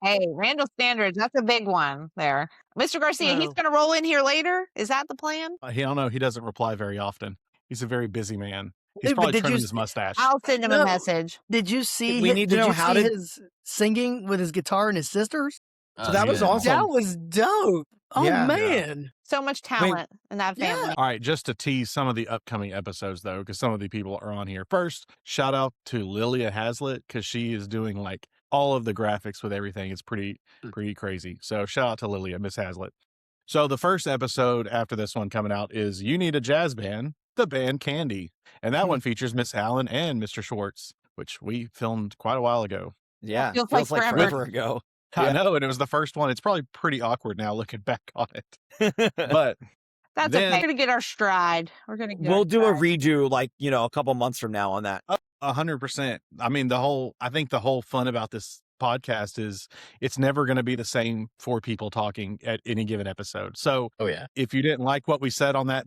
Hey, Randall Standards, that's a big one there. Mr. Garcia, he's Oh. going to roll in here later. Is that the plan? I don't know. He doesn't reply very often. He's a very busy man. He's Hey, but probably did you trimming s- his mustache. I'll send him No. a message. Did you see? We need to did know you how see to- his singing with his guitar and his sisters? So that was yeah. awesome. That was dope. Oh Yeah. man. So much talent in that Yeah. family. All right, just to tease some of the upcoming episodes, though, because some of the people are on here. First, shout out to Lilia Hazlitt because she is doing like all of the graphics with everything. It's pretty crazy. So shout out to Lilia, Miss Hazlitt. So the first episode after this one coming out is You Need a Jazz Band, the band Candy, and that one features Miss Allen and Mr. Schwartz, which we filmed quite a while ago. Yeah. Feels like forever. forever ago. I Yeah. know, and it was the first one. It's probably pretty awkward now looking back on it, but That's Then- okay. We're going to get our stride. We're going to get We'll our do a stride. redo like, a couple months from now on that. 100%. I mean, I think the whole fun about this podcast is it's never going to be the same four people talking at any given episode. So Oh yeah. if you didn't like what we said on that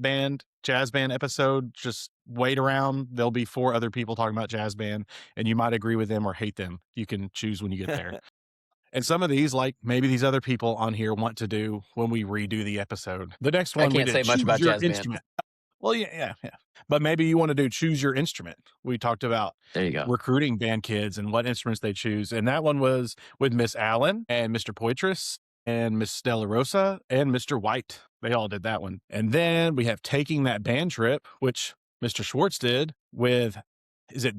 jazz band episode, just wait around. There'll be four other people talking about jazz band and you might agree with them or hate them. You can choose when you get there. And some of these, like maybe these other people on here want to do when we redo the episode. The next I one, we can't did say much choose about your jazz band. instrument. Well, yeah. But maybe you want to do choose your instrument. We talked about There you go. recruiting band kids and what instruments they choose. And that one was with Miss Allen and Mr. Poitras and Miss Stella Rosa and Mr. White. They all did that one. And then we have Taking That Band Trip, which Mr. Schwartz did with, is it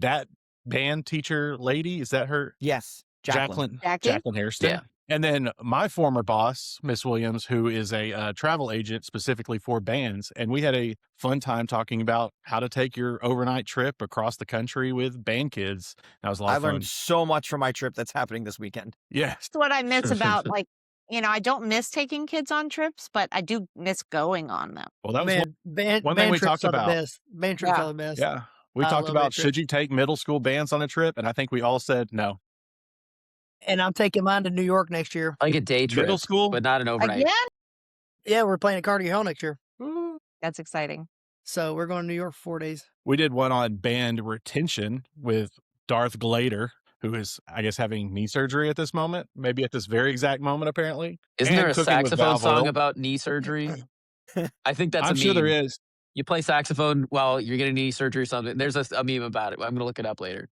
band teacher lady. Is that her? Yes, Jacqueline. Jacqueline Hairston. Yeah. And then my former boss, Miss Williams, who is a travel agent specifically for bands. And we had a fun time talking about how to take your overnight trip across the country with band kids. That was a lot I of fun. learned so much from my trip that's happening this weekend. Yes. That's what I miss about, like, I don't miss taking kids on trips, but I do miss going on them. Well, that was Man, band thing we trips talked are about. the best. Band trips Yeah. are the best. Yeah. We I talked love about band should trips. you take middle school bands on a trip? And I think we all said no. And I'm taking mine to New York next year. Like a day trip, Middle school? but not an overnight. Again? Yeah, we're playing at Carnegie Hall next year. That's exciting. So we're going to New York for 4 days. We did one on band retention with Darth Glader, who is, I guess, having knee surgery at this moment, maybe at this very exact moment, apparently. Isn't And there a cooking with saxophone valve song oil. about knee surgery? I think that's I'm a sure meme. there is. You play saxophone while you're getting knee surgery or something. There's a meme about it. I'm going to look it up later.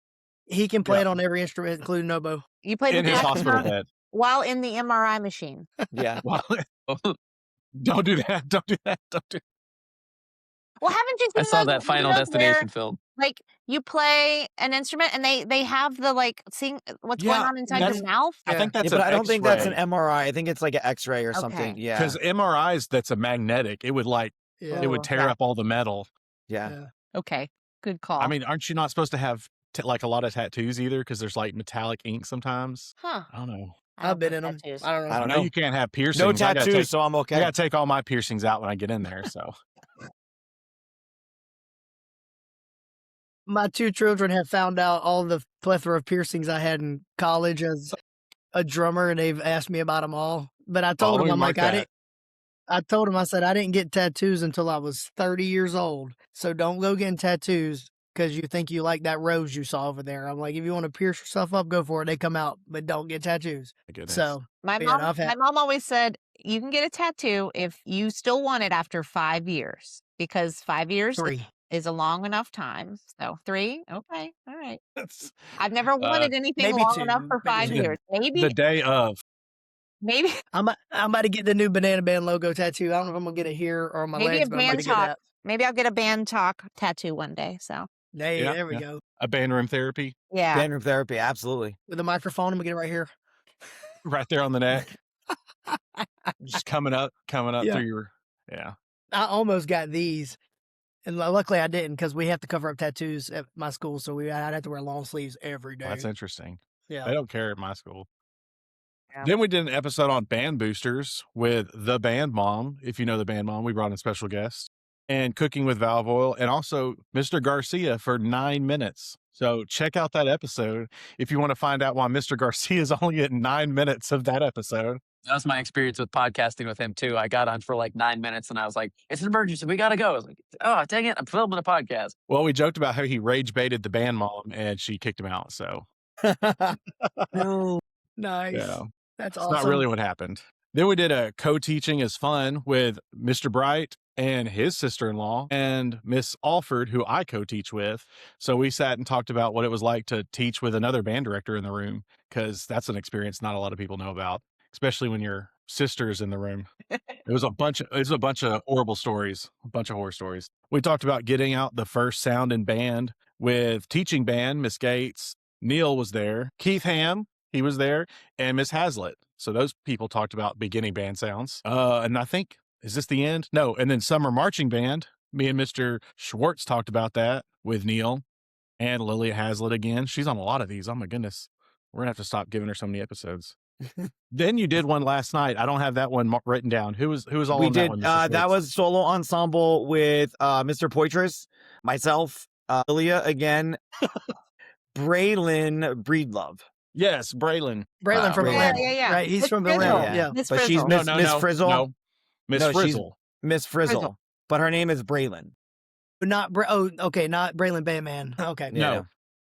He can play Yeah. it on every instrument, including oboe. You played In the his hospital saxophone bed. while in the MRI machine. Yeah. Well, don't do that. Don't do that. Don't do Well, haven't you I seen saw those that Final videos Destination where, film. like, you play an instrument and they have the, like, seeing what's Yeah, going on inside that's- your mouth? I think Yeah, that's but an I don't think that's an X-ray. MRI. I think it's like an X-ray or something. Okay. Yeah. Because MRIs, that's a magnetic. It would Yeah. it would tear yeah. up all the metal. Yeah. Yeah. Okay, good call. I mean, aren't you not supposed to have like a lot of tattoos either? Because there's like metallic ink sometimes. huh? I don't know. I I've don't been have in them. tattoos. I don't know. I don't know know. you can't have piercings. No I gotta tattoos, take- so I'm I okay. gotta take all my piercings out when I get in there. So My 2 children have found out all the plethora of piercings I had in college as a drummer, and they've asked me about them all. But I told let them, me I'm mark like, that. I told them, I said, I didn't get tattoos until I was 30 years old. So don't go getting tattoos because you think you like that rose you saw over there. I'm like, if you want to pierce yourself up, go for it. They come out, but don't get tattoos. My goodness. So My Yeah, mom, I've had- my mom always said you can get a tattoo if you still want it after 5 years, because 5 years 3. is a long enough time. So 3, okay, all right. That's I've never wanted anything maybe long 2, enough for maybe 5 2. years. Maybe, the day of. maybe, I'm about to get the new Banana Band logo tattoo. I don't know if I'm going to get it here or on my maybe legs, a but I'm about band to get talk. that. Maybe I'll get a band talk tattoo one day. So Hey, Yeah, there we yeah. go. A band room therapy yeah, Band room therapy, absolutely. With a microphone, I'm going to get it right here. right there on the neck. Just coming up Yeah. through your yeah. I almost got these. And luckily I didn't because we have to cover up tattoos at my school. So I'd have to wear long sleeves every day. Well, that's interesting. Yeah. They don't care at my school. Yeah. Then we did an episode on band boosters with the band mom. If you know the band mom, we brought in special guests, and cooking with valve oil, and also Mr. Garcia for 9 minutes. So check out that episode if you want to find out why Mr. Garcia is only at 9 minutes of that episode. That was my experience with podcasting with him too. I got on for like 9 minutes and I was like, it's an emergency. We got to go. I was like, oh, dang it. I'm filming a podcast. Well, we joked about how he rage baited the band mom and she kicked him out. So No. Nice. yeah, That's it's awesome. not really what happened. Then we did a co-teaching is fun with Mr. Bright and his sister-in-law and Miss Alford, who I co-teach with. So we sat and talked about what it was like to teach with another band director in the room, because that's an experience not a lot of people know about, especially when your sister's in the room. It was a bunch of horrible stories, a bunch of horror stories. We talked about getting out the first sound in band with teaching band. Miss Gates, Neal was there, Keith Ham, he was there, and Miss Hazlitt. So those people talked about beginning band sounds. And I think, is this the end? No. And then summer marching band. Me and Mr. Schwartz talked about that with Neal and Lilia Hazlitt again. She's on a lot of these. Oh my goodness. We're gonna have to stop giving her so many episodes. Then you did one last night. I don't have that one written down. Who was all We on that did. one? Mr. That Schwartz? was solo ensemble with Mr. Poitras, myself, Lilia again, Braylon Breedlove. Yes, Braylon. Braylon from Braylon. Berlin. Yeah. Right. He's Miss from Frizzle. Berlin. Yeah. Yeah. Miss But she's Frizzle. Miss Frizzle. No, Miss No, she's- Frizzle. Miss Frizzle. Frizzle. But her name is Braylon. But not, okay. Not Braylon Bandman. Okay. Yeah. No,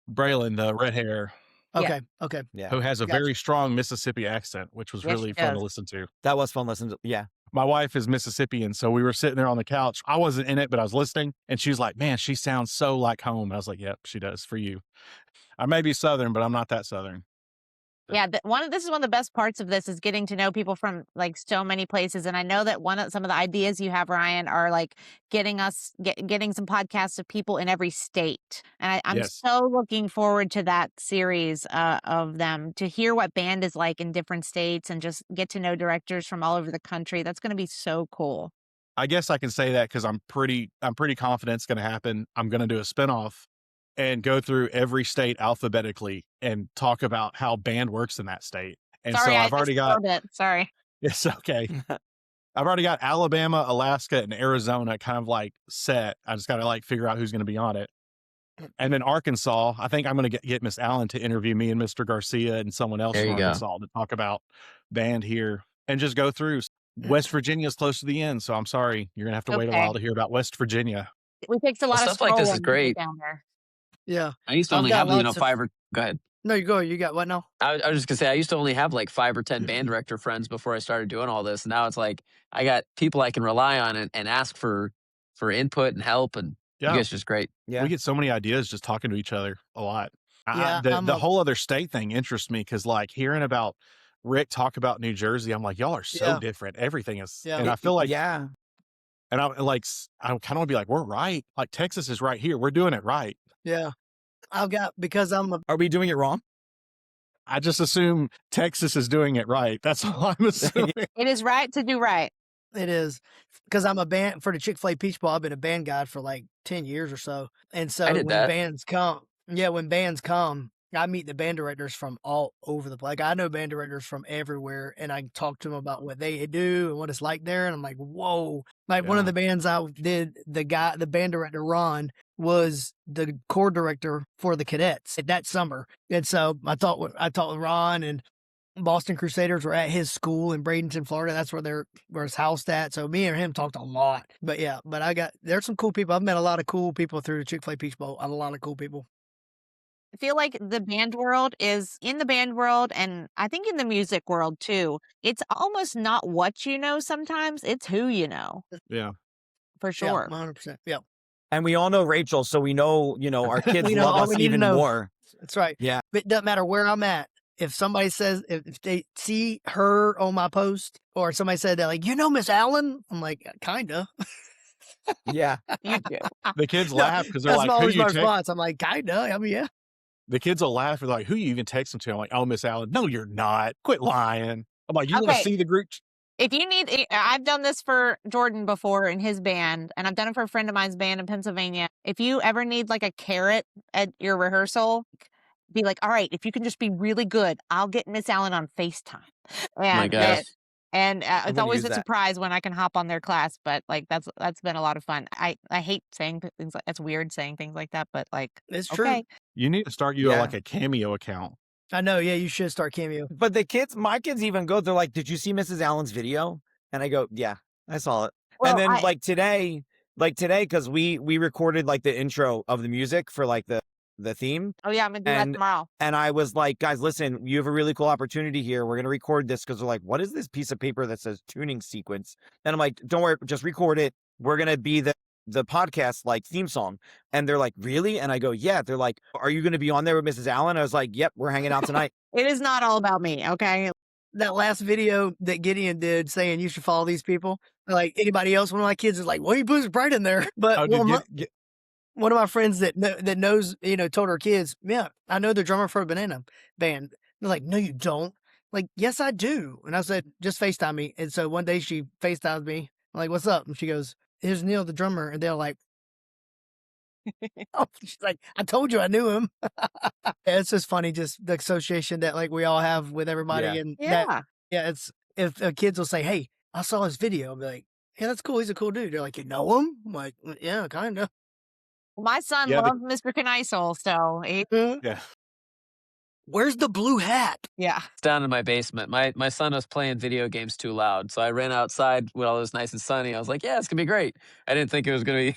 Braylon, the red hair, Yeah. Okay. Okay. Yeah. who has a Gotcha. very strong Mississippi accent, which was Yes, really she fun to does. listen to. That was fun listening to. Yeah. My wife is Mississippian, so we were sitting there on the couch. I wasn't in it, but I was listening, and she was like, "Man, she sounds so like home." And I was like, "Yep, she does for you." I may be Southern, but I'm not that Southern. Yeah, this is one of the best parts of this is getting to know people from like so many places. And I know that some of the ideas you have, Ryan, are like getting some podcasts of people in every state. And I'm Yes. so looking forward to that series of them, to hear what band is like in different states and just get to know directors from all over the country. That's going to be so cool. I guess I can say that because I'm pretty confident it's going to happen. I'm going to do a spinoff and go through every state alphabetically and talk about how band works in that state. And Sorry, so I've already got it. Sorry. it's okay. I've already got Alabama, Alaska, and Arizona kind of like set. I just got to like figure out who's going to be on it. And then Arkansas, I think I'm going to get Miss Allen to interview me and Mr. Garcia and someone else There from you go. Arkansas to talk about band here and just go through. West Virginia's close to the end, so I'm sorry. You're going to have to wait a Okay. while to hear about West Virginia. We fixed a lot of stuff like this is scrolling great. down there. Yeah. I used to I've only got have, lots of- 5 or go ahead. No, you go. You got what now? I was just gonna say I used to only have like 5 or 10 band director friends before I started doing all this. Now it's like I got people I can rely on and ask for input and help, and you Yeah, guys are just great. Yeah. we get so many ideas just talking to each other a lot. Yeah, The whole other state thing interests me because like hearing about Rick talk about New Jersey, I'm like, y'all are so Yeah. different. Everything is, Yeah. and I feel like, yeah. and I like, I kind of want to be like, we're right. Like Texas is right here. We're doing it right. Yeah. Because I'm a Are we doing it wrong? I just assume Texas is doing it right. That's all I'm assuming. It is right to do right. It is because I'm a band for the Chick-fil-A Peach Bowl. I've been a band guide for like 10 years or so. And so I did when that. bands come, I meet the band directors from all over the place. Like I know band directors from everywhere, and I talk to them about what they do and what it's like there. And I'm like, whoa! Like one of Yeah. the bands I did, the band director Ron was the core director for the Cadets that summer. And so I talked with Ron, and Boston Crusaders were at his school in Bradenton, Florida. That's where it's housed at. So me and him talked a lot. But yeah, there's some cool people. I've met a lot of cool people through the Chick-fil-A Peach Bowl. A lot of cool people. I feel like the band world is in the band world, and I think in the music world too. It's almost not what you know sometimes, it's who you know, Yeah. for sure. Yeah, 100%. Yeah, And we all know Rachel, so we know, our kids We know love all us we need to even know. more. that's right. Yeah. But it doesn't matter where I'm at. If somebody says, if they see her on my post, or somebody said that, like, Miss Allen, I'm like, kinda. Yeah. You do. The kids No, laugh because they're That's like, who always you my text? response. I'm like, kinda. I mean, yeah. The kids will laugh. They're like, who you even text them to? I'm like, oh, Miss Allen. No, you're not. Quit lying. I'm like, you want to Okay. see the group? If you need, I've done this for Jordan before in his band, and I've done it for a friend of mine's band in Pennsylvania. If you ever need like a carrot at your rehearsal, be like, all right, if you can just be really good, I'll get Miss Allen on FaceTime. My And gosh. And it's gonna always use a that. surprise when I can hop on their class, but like that's been a lot of fun. I hate saying things like, it's weird saying things like that, but like It's true. okay. You need to start Yeah. like a Cameo account. I know. Yeah, you should start Cameo. But my kids even go, they're like, did you see Mrs. Allen's video? And I go, yeah, I saw it. Well, and then I- like today, because we recorded like the intro of the music for like the theme. Oh yeah, I'm gonna do that And- tomorrow. And I was like, guys, listen, you have a really cool opportunity here. We're going to record this because they're like, what is this piece of paper that says tuning sequence? And I'm like, don't worry, just record it. We're going to be the podcast like theme song. And they're like, really? And I go, yeah. They're like, are you going to be on there with Mrs. Allen? I was like, yep, we're hanging out tonight. It is not all about me, okay? That last video that Gideon did saying you should follow these people, like anybody else, one of my kids is like, well, you put Bright in there. But Oh, one of my friends that knows, told her kids, yeah, I know the drummer for a Banana band. They're like, no, you don't. Like, yes, I do. And I said, just FaceTime me. And so one day she FaceTimes me. I'm like, what's up? And she goes, here's Neal, the drummer. And they're like, oh, she's like, I told you I knew him. Yeah, it's just funny, just the association that like we all have with everybody. Yeah. And Yeah. it's if kids will say, hey, I saw his video. I'll be like, yeah, that's cool. He's a cool dude. They're like, you know him? I'm like, yeah, kind of. My son Yeah, loved Mr. Knicl, so he, Yeah. Where's the blue hat? yeah. It's down in my basement. My son was playing video games too loud, so I ran outside when it was nice and sunny. I was like, yeah, it's gonna be great. I didn't think it was gonna be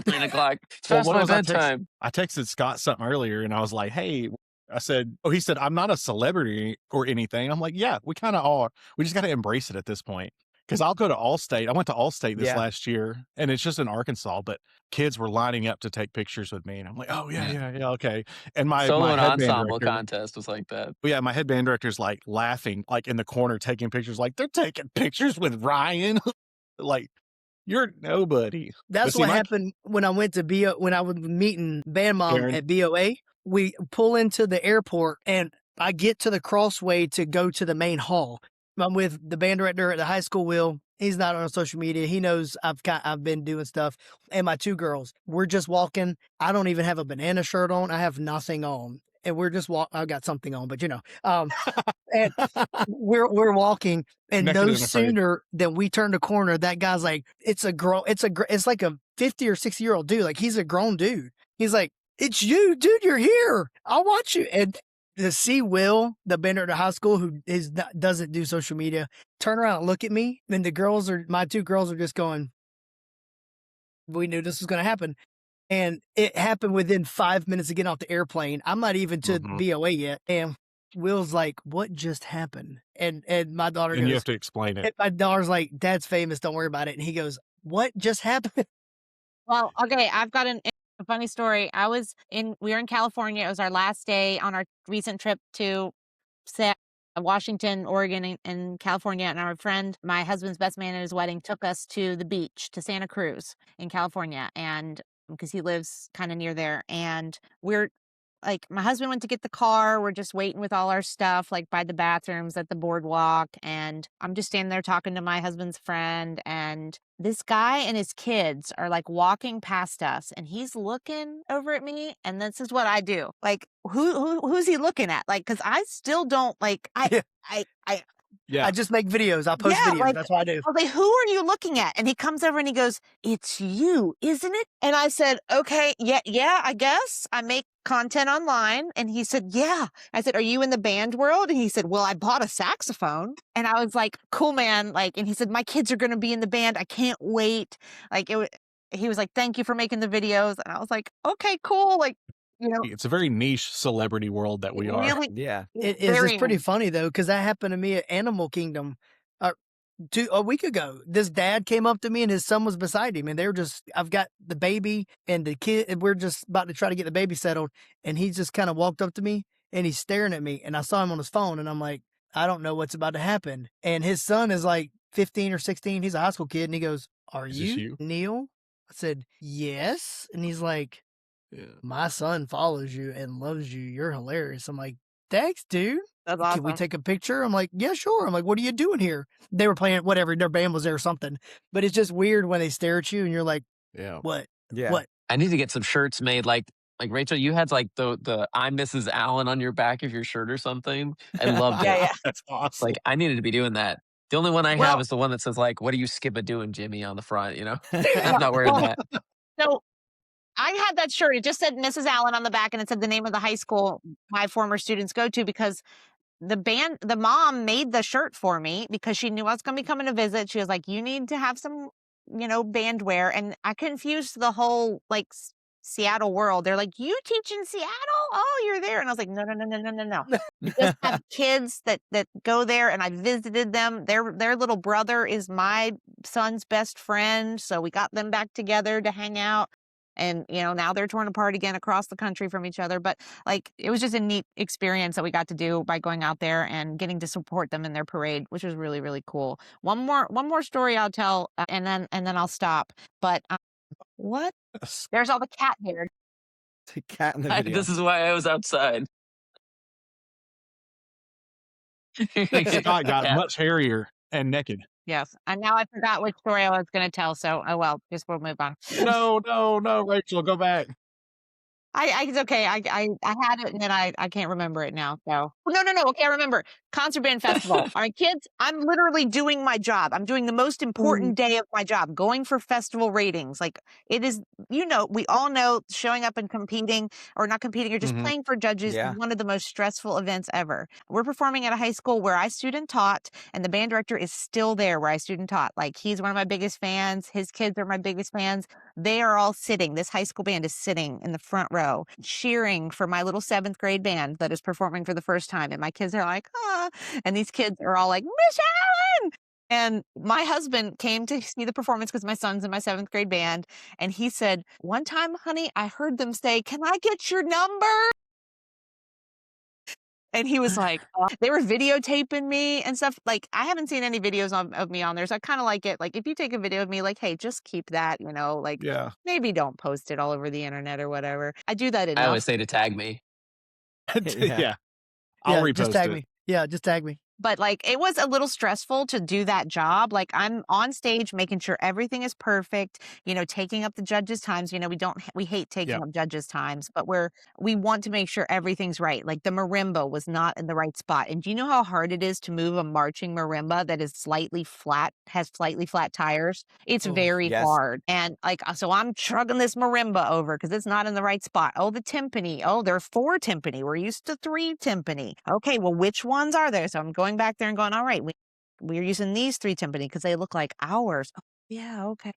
9 o'clock. It's Well, past what my was I bedtime. I texted Scott something earlier and I was like, hey, I said, he said, I'm not a celebrity or anything. I'm like, yeah, we kind of are. We just got to embrace it at this point. Because I'll go to Allstate. I went to Allstate this Yeah. last year, and it's just in Arkansas, but kids were lining up to take pictures with me. And I'm like, oh, yeah, okay. And my Solo and headband ensemble director, contest was like that. yeah, my headband director's like laughing, like in the corner taking pictures, like they're taking pictures with Ryan. Like, you're nobody. That's see, what my- happened when I went to when I was meeting Band Mom Karen. at BOA. We pull into the airport and I get to the crossway to go to the main hall. I'm with the band director at the high school, Will. He's not on social media. He knows I've been doing stuff. And my two girls, we're just walking. I don't even have a banana shirt on. I have nothing on. And we're just I've got something on, but and we're walking, and Naked no and afraid. sooner than we turn the corner, that guy's like, it's like a 50 or 60-year-old dude. Like, he's a grown dude. He's like, it's you, dude. You're here. I'll watch you. And to see Will, the band at the high school, who doesn't do social media, turn around and look at me, and my two girls are just going, we knew this was going to happen. And it happened within 5 minutes of getting off the airplane. I'm not even to BOA yet. And Will's like, what just happened? And my daughter And goes, you have to explain it. and my daughter's like, Dad's famous. Don't worry about it. And he goes, what just happened? Well, okay, I've got a funny story. We were in California. It was our last day on our recent trip to Washington, Oregon, and California. And our friend, my husband's best man at his wedding, took us to the beach, to Santa Cruz in California. And because he lives kind of near there. And we're like, my husband went to get the car. We're just waiting with all our stuff, like by the bathrooms at the boardwalk. And I'm just standing there talking to my husband's friend. And this guy and his kids are like walking past us, and he's looking over at me. And this is what I do. Like, who's he looking at? Like, cause I still don't like, Yeah. I just make videos. I post videos. like, That's what I do. I was like, who are you looking at? And he comes over and he goes, it's you, isn't it? And I said, okay, yeah, I guess I make content online. And he said, yeah. I said, are you in the band world? And he said, well, I bought a saxophone. And I was like, cool, man. Like, and he said, my kids are going to be in the band. I can't wait. Like, he was like, thank you for making the videos. And I was like, okay, cool. Like, It's a very niche celebrity world that we are. really, Yeah. It is. It's pretty funny though, because that happened to me at Animal Kingdom a week ago. This dad came up to me and his son was beside him, and they were I've got the baby and the kid, and we're just about to try to get the baby settled. And he just kind of walked up to me and he's staring at me, and I saw him on his phone, and I'm like, I don't know what's about to happen. And his son is like 15 or 16. He's a high school kid, and he goes, are Is this you? Neal? I said, yes. And he's like, Yeah. my son follows you and loves you. You're hilarious. I'm like, thanks, dude. that's awesome. Can we take a picture? I'm like, yeah, sure. I'm like, what are you doing here? They were playing whatever. Their band was there or something. But it's just weird when they stare at you and you're like, Yeah. what? Yeah. What? I need to get some shirts made. Like Rachel, you had like the I'm Mrs. Allen on your back of your shirt or something. I loved it. Yeah. That's awesome. Like, I needed to be doing that. The only one I Well- have is the one that says like, what are you Skippa doing, Jimmy, on the front, I'm not wearing that. So I had that shirt. It just said Mrs. Allen on the back, and it said the name of the high school my former students go to, because the mom made the shirt for me because she knew I was going to be coming to visit. She was like, you need to have some, band wear. And I confused the whole like Seattle world. They're like, you teach in Seattle? Oh, you're there. And I was like, no. We just have kids that go there, and I visited them. Their little brother is my son's best friend. So we got them back together to hang out. And, now they're torn apart again across the country from each other. But like, it was just a neat experience that we got to do by going out there and getting to support them in their parade, which was really, really cool. One more story I'll tell, and then I'll stop. But what? There's all the cat hair. The cat in the video. This is why I was outside. Scott got Yeah. much hairier and naked. Yes. And now I forgot which story I was going to tell. So, oh well, just we'll move on. No, Rachel, go back. It's okay. I had it and then I can't remember it now. So no. Okay, I remember. Concert band festival. All right, kids, I'm literally doing my job. I'm doing the most important day of my job, going for festival ratings. Like, it is, we all know showing up and competing, or not competing, or just playing for judges Yeah. is one of the most stressful events ever. We're performing at a high school where I student taught, and the band director is still there where I student taught. Like, he's one of my biggest fans. His kids are my biggest fans. They are all sitting. This high school band is sitting in the front row, cheering for my little 7th grade band that is performing for the first time. And my kids are like, ah. And these kids are all like, Miss Allen. And my husband came to see the performance because my son's in my 7th grade band. And he said, one time, honey, I heard them say, "Can I get your number?" And he was like, they were videotaping me and stuff. Like, I haven't seen any videos of me on there. So I kind of like it. Like, if you take a video of me, like, hey, just keep that, like Yeah. maybe don't post it all over the internet or whatever. I do that I enough. always say to tag me. Yeah. I'll just repost tag it. me. Yeah, just tag me. But like, it was a little stressful to do that job. Like, I'm on stage making sure everything is perfect, taking up the judges' times. We hate taking Yep. up judges' times, but we want to make sure everything's right. Like, the marimba was not in the right spot. And do you know how hard it is to move a marching marimba that is slightly flat, has slightly flat tires? It's very yes. hard. And like, so I'm chugging this marimba over because it's not in the right spot. Oh, the timpani. Oh, there are 4 timpani. We're used to 3 timpani. Okay, well, which ones are there? So I'm going back there and going, all right, we're using these 3 timpani because they look like ours. Oh, yeah, okay.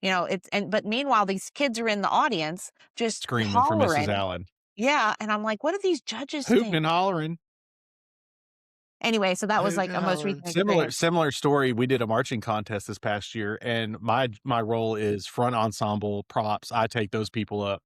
But meanwhile, these kids are in the audience just Screaming for hollering. Mrs. Allen. Yeah, and I'm like, what do these judges Hooting think? and hollering. Anyway, so that was like a most recent experience. Similar story. We did a marching contest this past year, and my role is front ensemble props. I take those people up.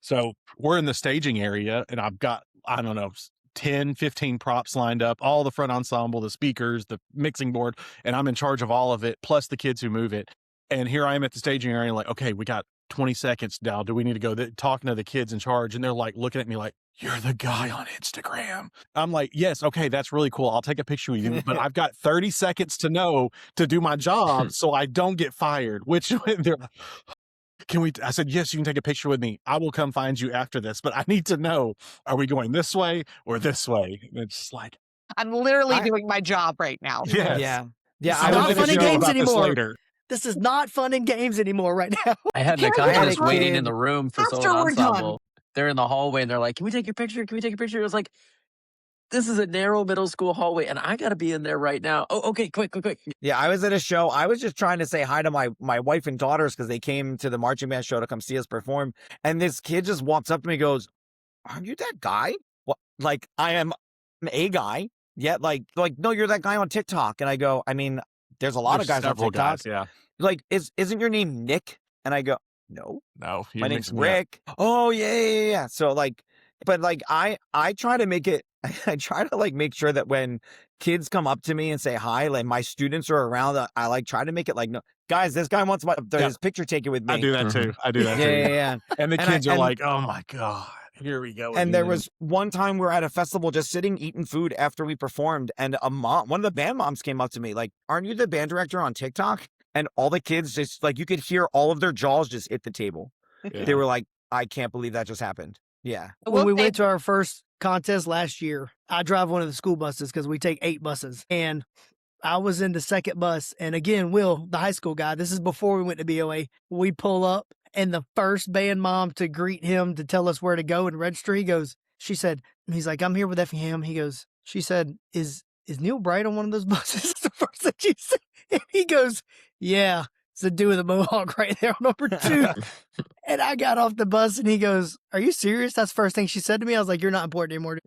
So we're in the staging area, and I've got, I don't know, 10, 15 props lined up, all the front ensemble, the speakers, the mixing board, and I'm in charge of all of it, plus the kids who move it. And here I am at the staging area, like, okay, we got 20 seconds now. Do we need to go? Talking to the kids in charge, and they're like looking at me like, "You're the guy on Instagram." I'm like, "Yes, okay, that's really cool. I'll take a picture with you, but I've got 30 seconds to do my job so I don't get fired." Which they're like, I said, "Yes, you can take a picture with me. I will come find you after this, but I need to know, are we going this way or this way?" And it's just like, I'm literally doing my job right now. yes. Yeah. It's I not was fun gonna and show games about this anymore. later. This is not fun and games anymore right now. I had an Apparently accompanist not. waiting in the room for After solo we're done. ensemble. They're in the hallway and they're like, "Can we take your picture? Can we take a picture?" It was like, this is a narrow middle school hallway and I got to be in there right now. Oh, okay, quick. Yeah, I was at a show. I was just trying to say hi to my wife and daughters because they came to the marching band show to come see us perform. And this kid just walks up to me and goes, "Aren't you that guy?" What? Like, I am a guy. Yet, like, no, you're that guy on TikTok. And I go, I mean, there's a lot of guys on Several TikTok. guys, yeah. Like, isn't your name Nick? And I go, no, No, my name's Rick. Oh, yeah. So like, but like, I try to make it, I try to like make sure that when kids come up to me and say hi, like my students are around, I like try to make it like, no, guys, this guy wants his picture taken with me. I do that too. I do that too. Yeah. And the And kids are like, "Oh my God, here we go." And there again." was one time we were at a festival just sitting eating food after we performed, and one of the band moms came up to me like, "Aren't you the band director on TikTok?" And all the kids just like, you could hear all of their jaws just hit the table. Yeah. They were like, "I can't believe that just happened." Yeah. When we went to our first contest last year, I drive one of the school buses because we take 8 buses. And I was in the second bus. And again, Will, the high school guy, this is before we went to BOA. We pull up, and the first band mom to greet him to tell us where to go and register, he's like, "I'm here with FM." She said, is Neal Bright on one of those buses? That's the first thing she said. And he goes, "Yeah, it's the dude with the mohawk right there on number 2. And I got off the bus and he goes, "Are you serious?" That's the first thing she said to me. I was like, "You're not important anymore."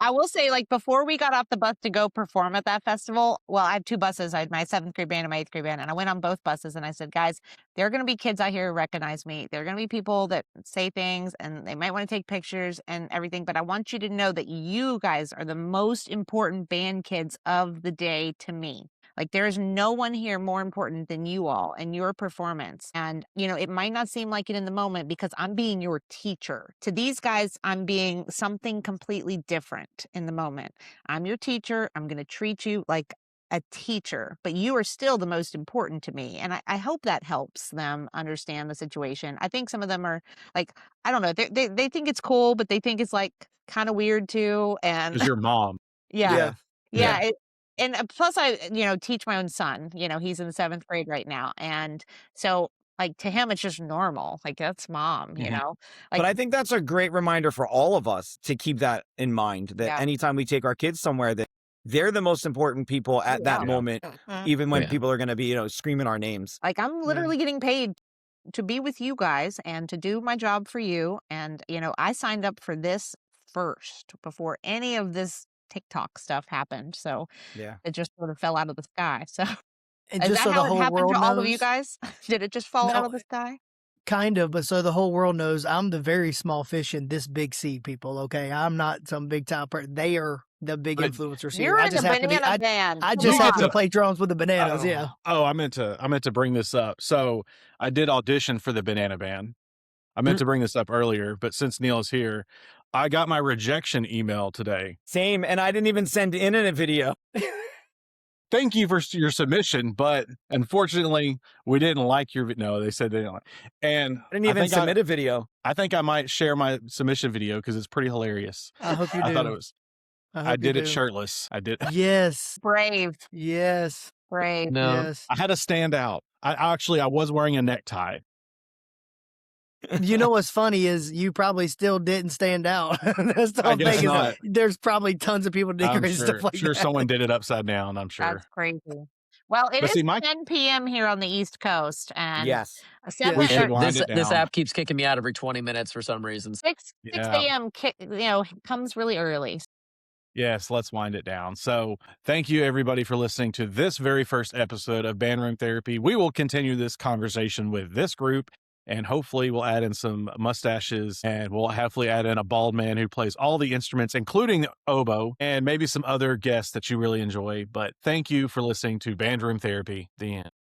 I will say, like, before we got off the bus to go perform at that festival, well, I had 2 buses. I had my 7th grade band and my 8th grade band, and I went on both buses and I said, "Guys, there are going to be kids out here who recognize me. There are going to be people that say things and they might want to take pictures and everything, but I want you to know that you guys are the most important band kids of the day to me. Like, there is no one here more important than you all and your performance. And, it might not seem like it in the moment because I'm being your teacher. To these guys, I'm being something completely different in the moment. I'm your teacher. I'm going to treat you like a teacher, but you are still the most important to me." And I hope that helps them understand the situation. I think some of them are like, I don't know, they think it's cool, but they think it's like kind of weird too. And "Is your mom?" yeah. Yeah. And plus I, teach my own son, he's in the 7th grade right now. And so like to him, it's just normal. Like, that's mom, Mhm. like, But I think that's a great reminder for all of us to keep that in mind, that Yeah. anytime we take our kids somewhere, that they're the most important people at that Yeah. moment, Mhm. even when Yeah. people are going to be, screaming our names. Like, I'm literally getting paid to be with you guys and to do my job for you. And, I signed up for this first before any of this TikTok stuff happened. So Yeah. it just sort of fell out of the sky. So And Is just that so how the it whole happened world to all of you knows, guys? Did it just fall out no, of the sky? kind of, but so the whole world knows I'm the very small fish in this big sea, people. Okay, I'm not some big time person. They are the big But influencers here. You're I in the just happen to be. banana band. I Come just you get happen to on. to play drums with the bananas. Yeah. I meant to bring this up. So I did audition for the Banana Band. I meant Mm. to bring this up earlier, but since Neal is here, I got my rejection email today. Same, and I didn't even send in a video. Thank you for your submission, but unfortunately, we didn't like your. No, they said they didn't like. And I didn't even submit a video. I think I might share my submission video because it's pretty hilarious. I hope you do. I thought it was. hope I you did it do. shirtless. I did. Yes. Brave. Yes. Brave. No. Yes. I had to stand out. I was wearing a necktie. You know what's funny is you probably still didn't stand out. That's the I whole guess thing. not. There's probably tons of people doing I'm crazy sure. stuff like Sure, that. someone did it upside down. I'm sure. That's crazy. Well, it But is see, my 10 p.m. here on the East Coast, and Yes. seven We Yeah. should or wind This it this down. app keeps kicking me out every 20 minutes for some reason. 6 Yeah. a.m. Comes really early. Yes, let's wind it down. So, thank you everybody for listening to this very first episode of Band Room Therapy. We will continue this conversation with this group, and hopefully we'll add in some mustaches, and we'll hopefully add in a bald man who plays all the instruments, including the oboe, and maybe some other guests that you really enjoy. But thank you for listening to Band Room Therapy. The end.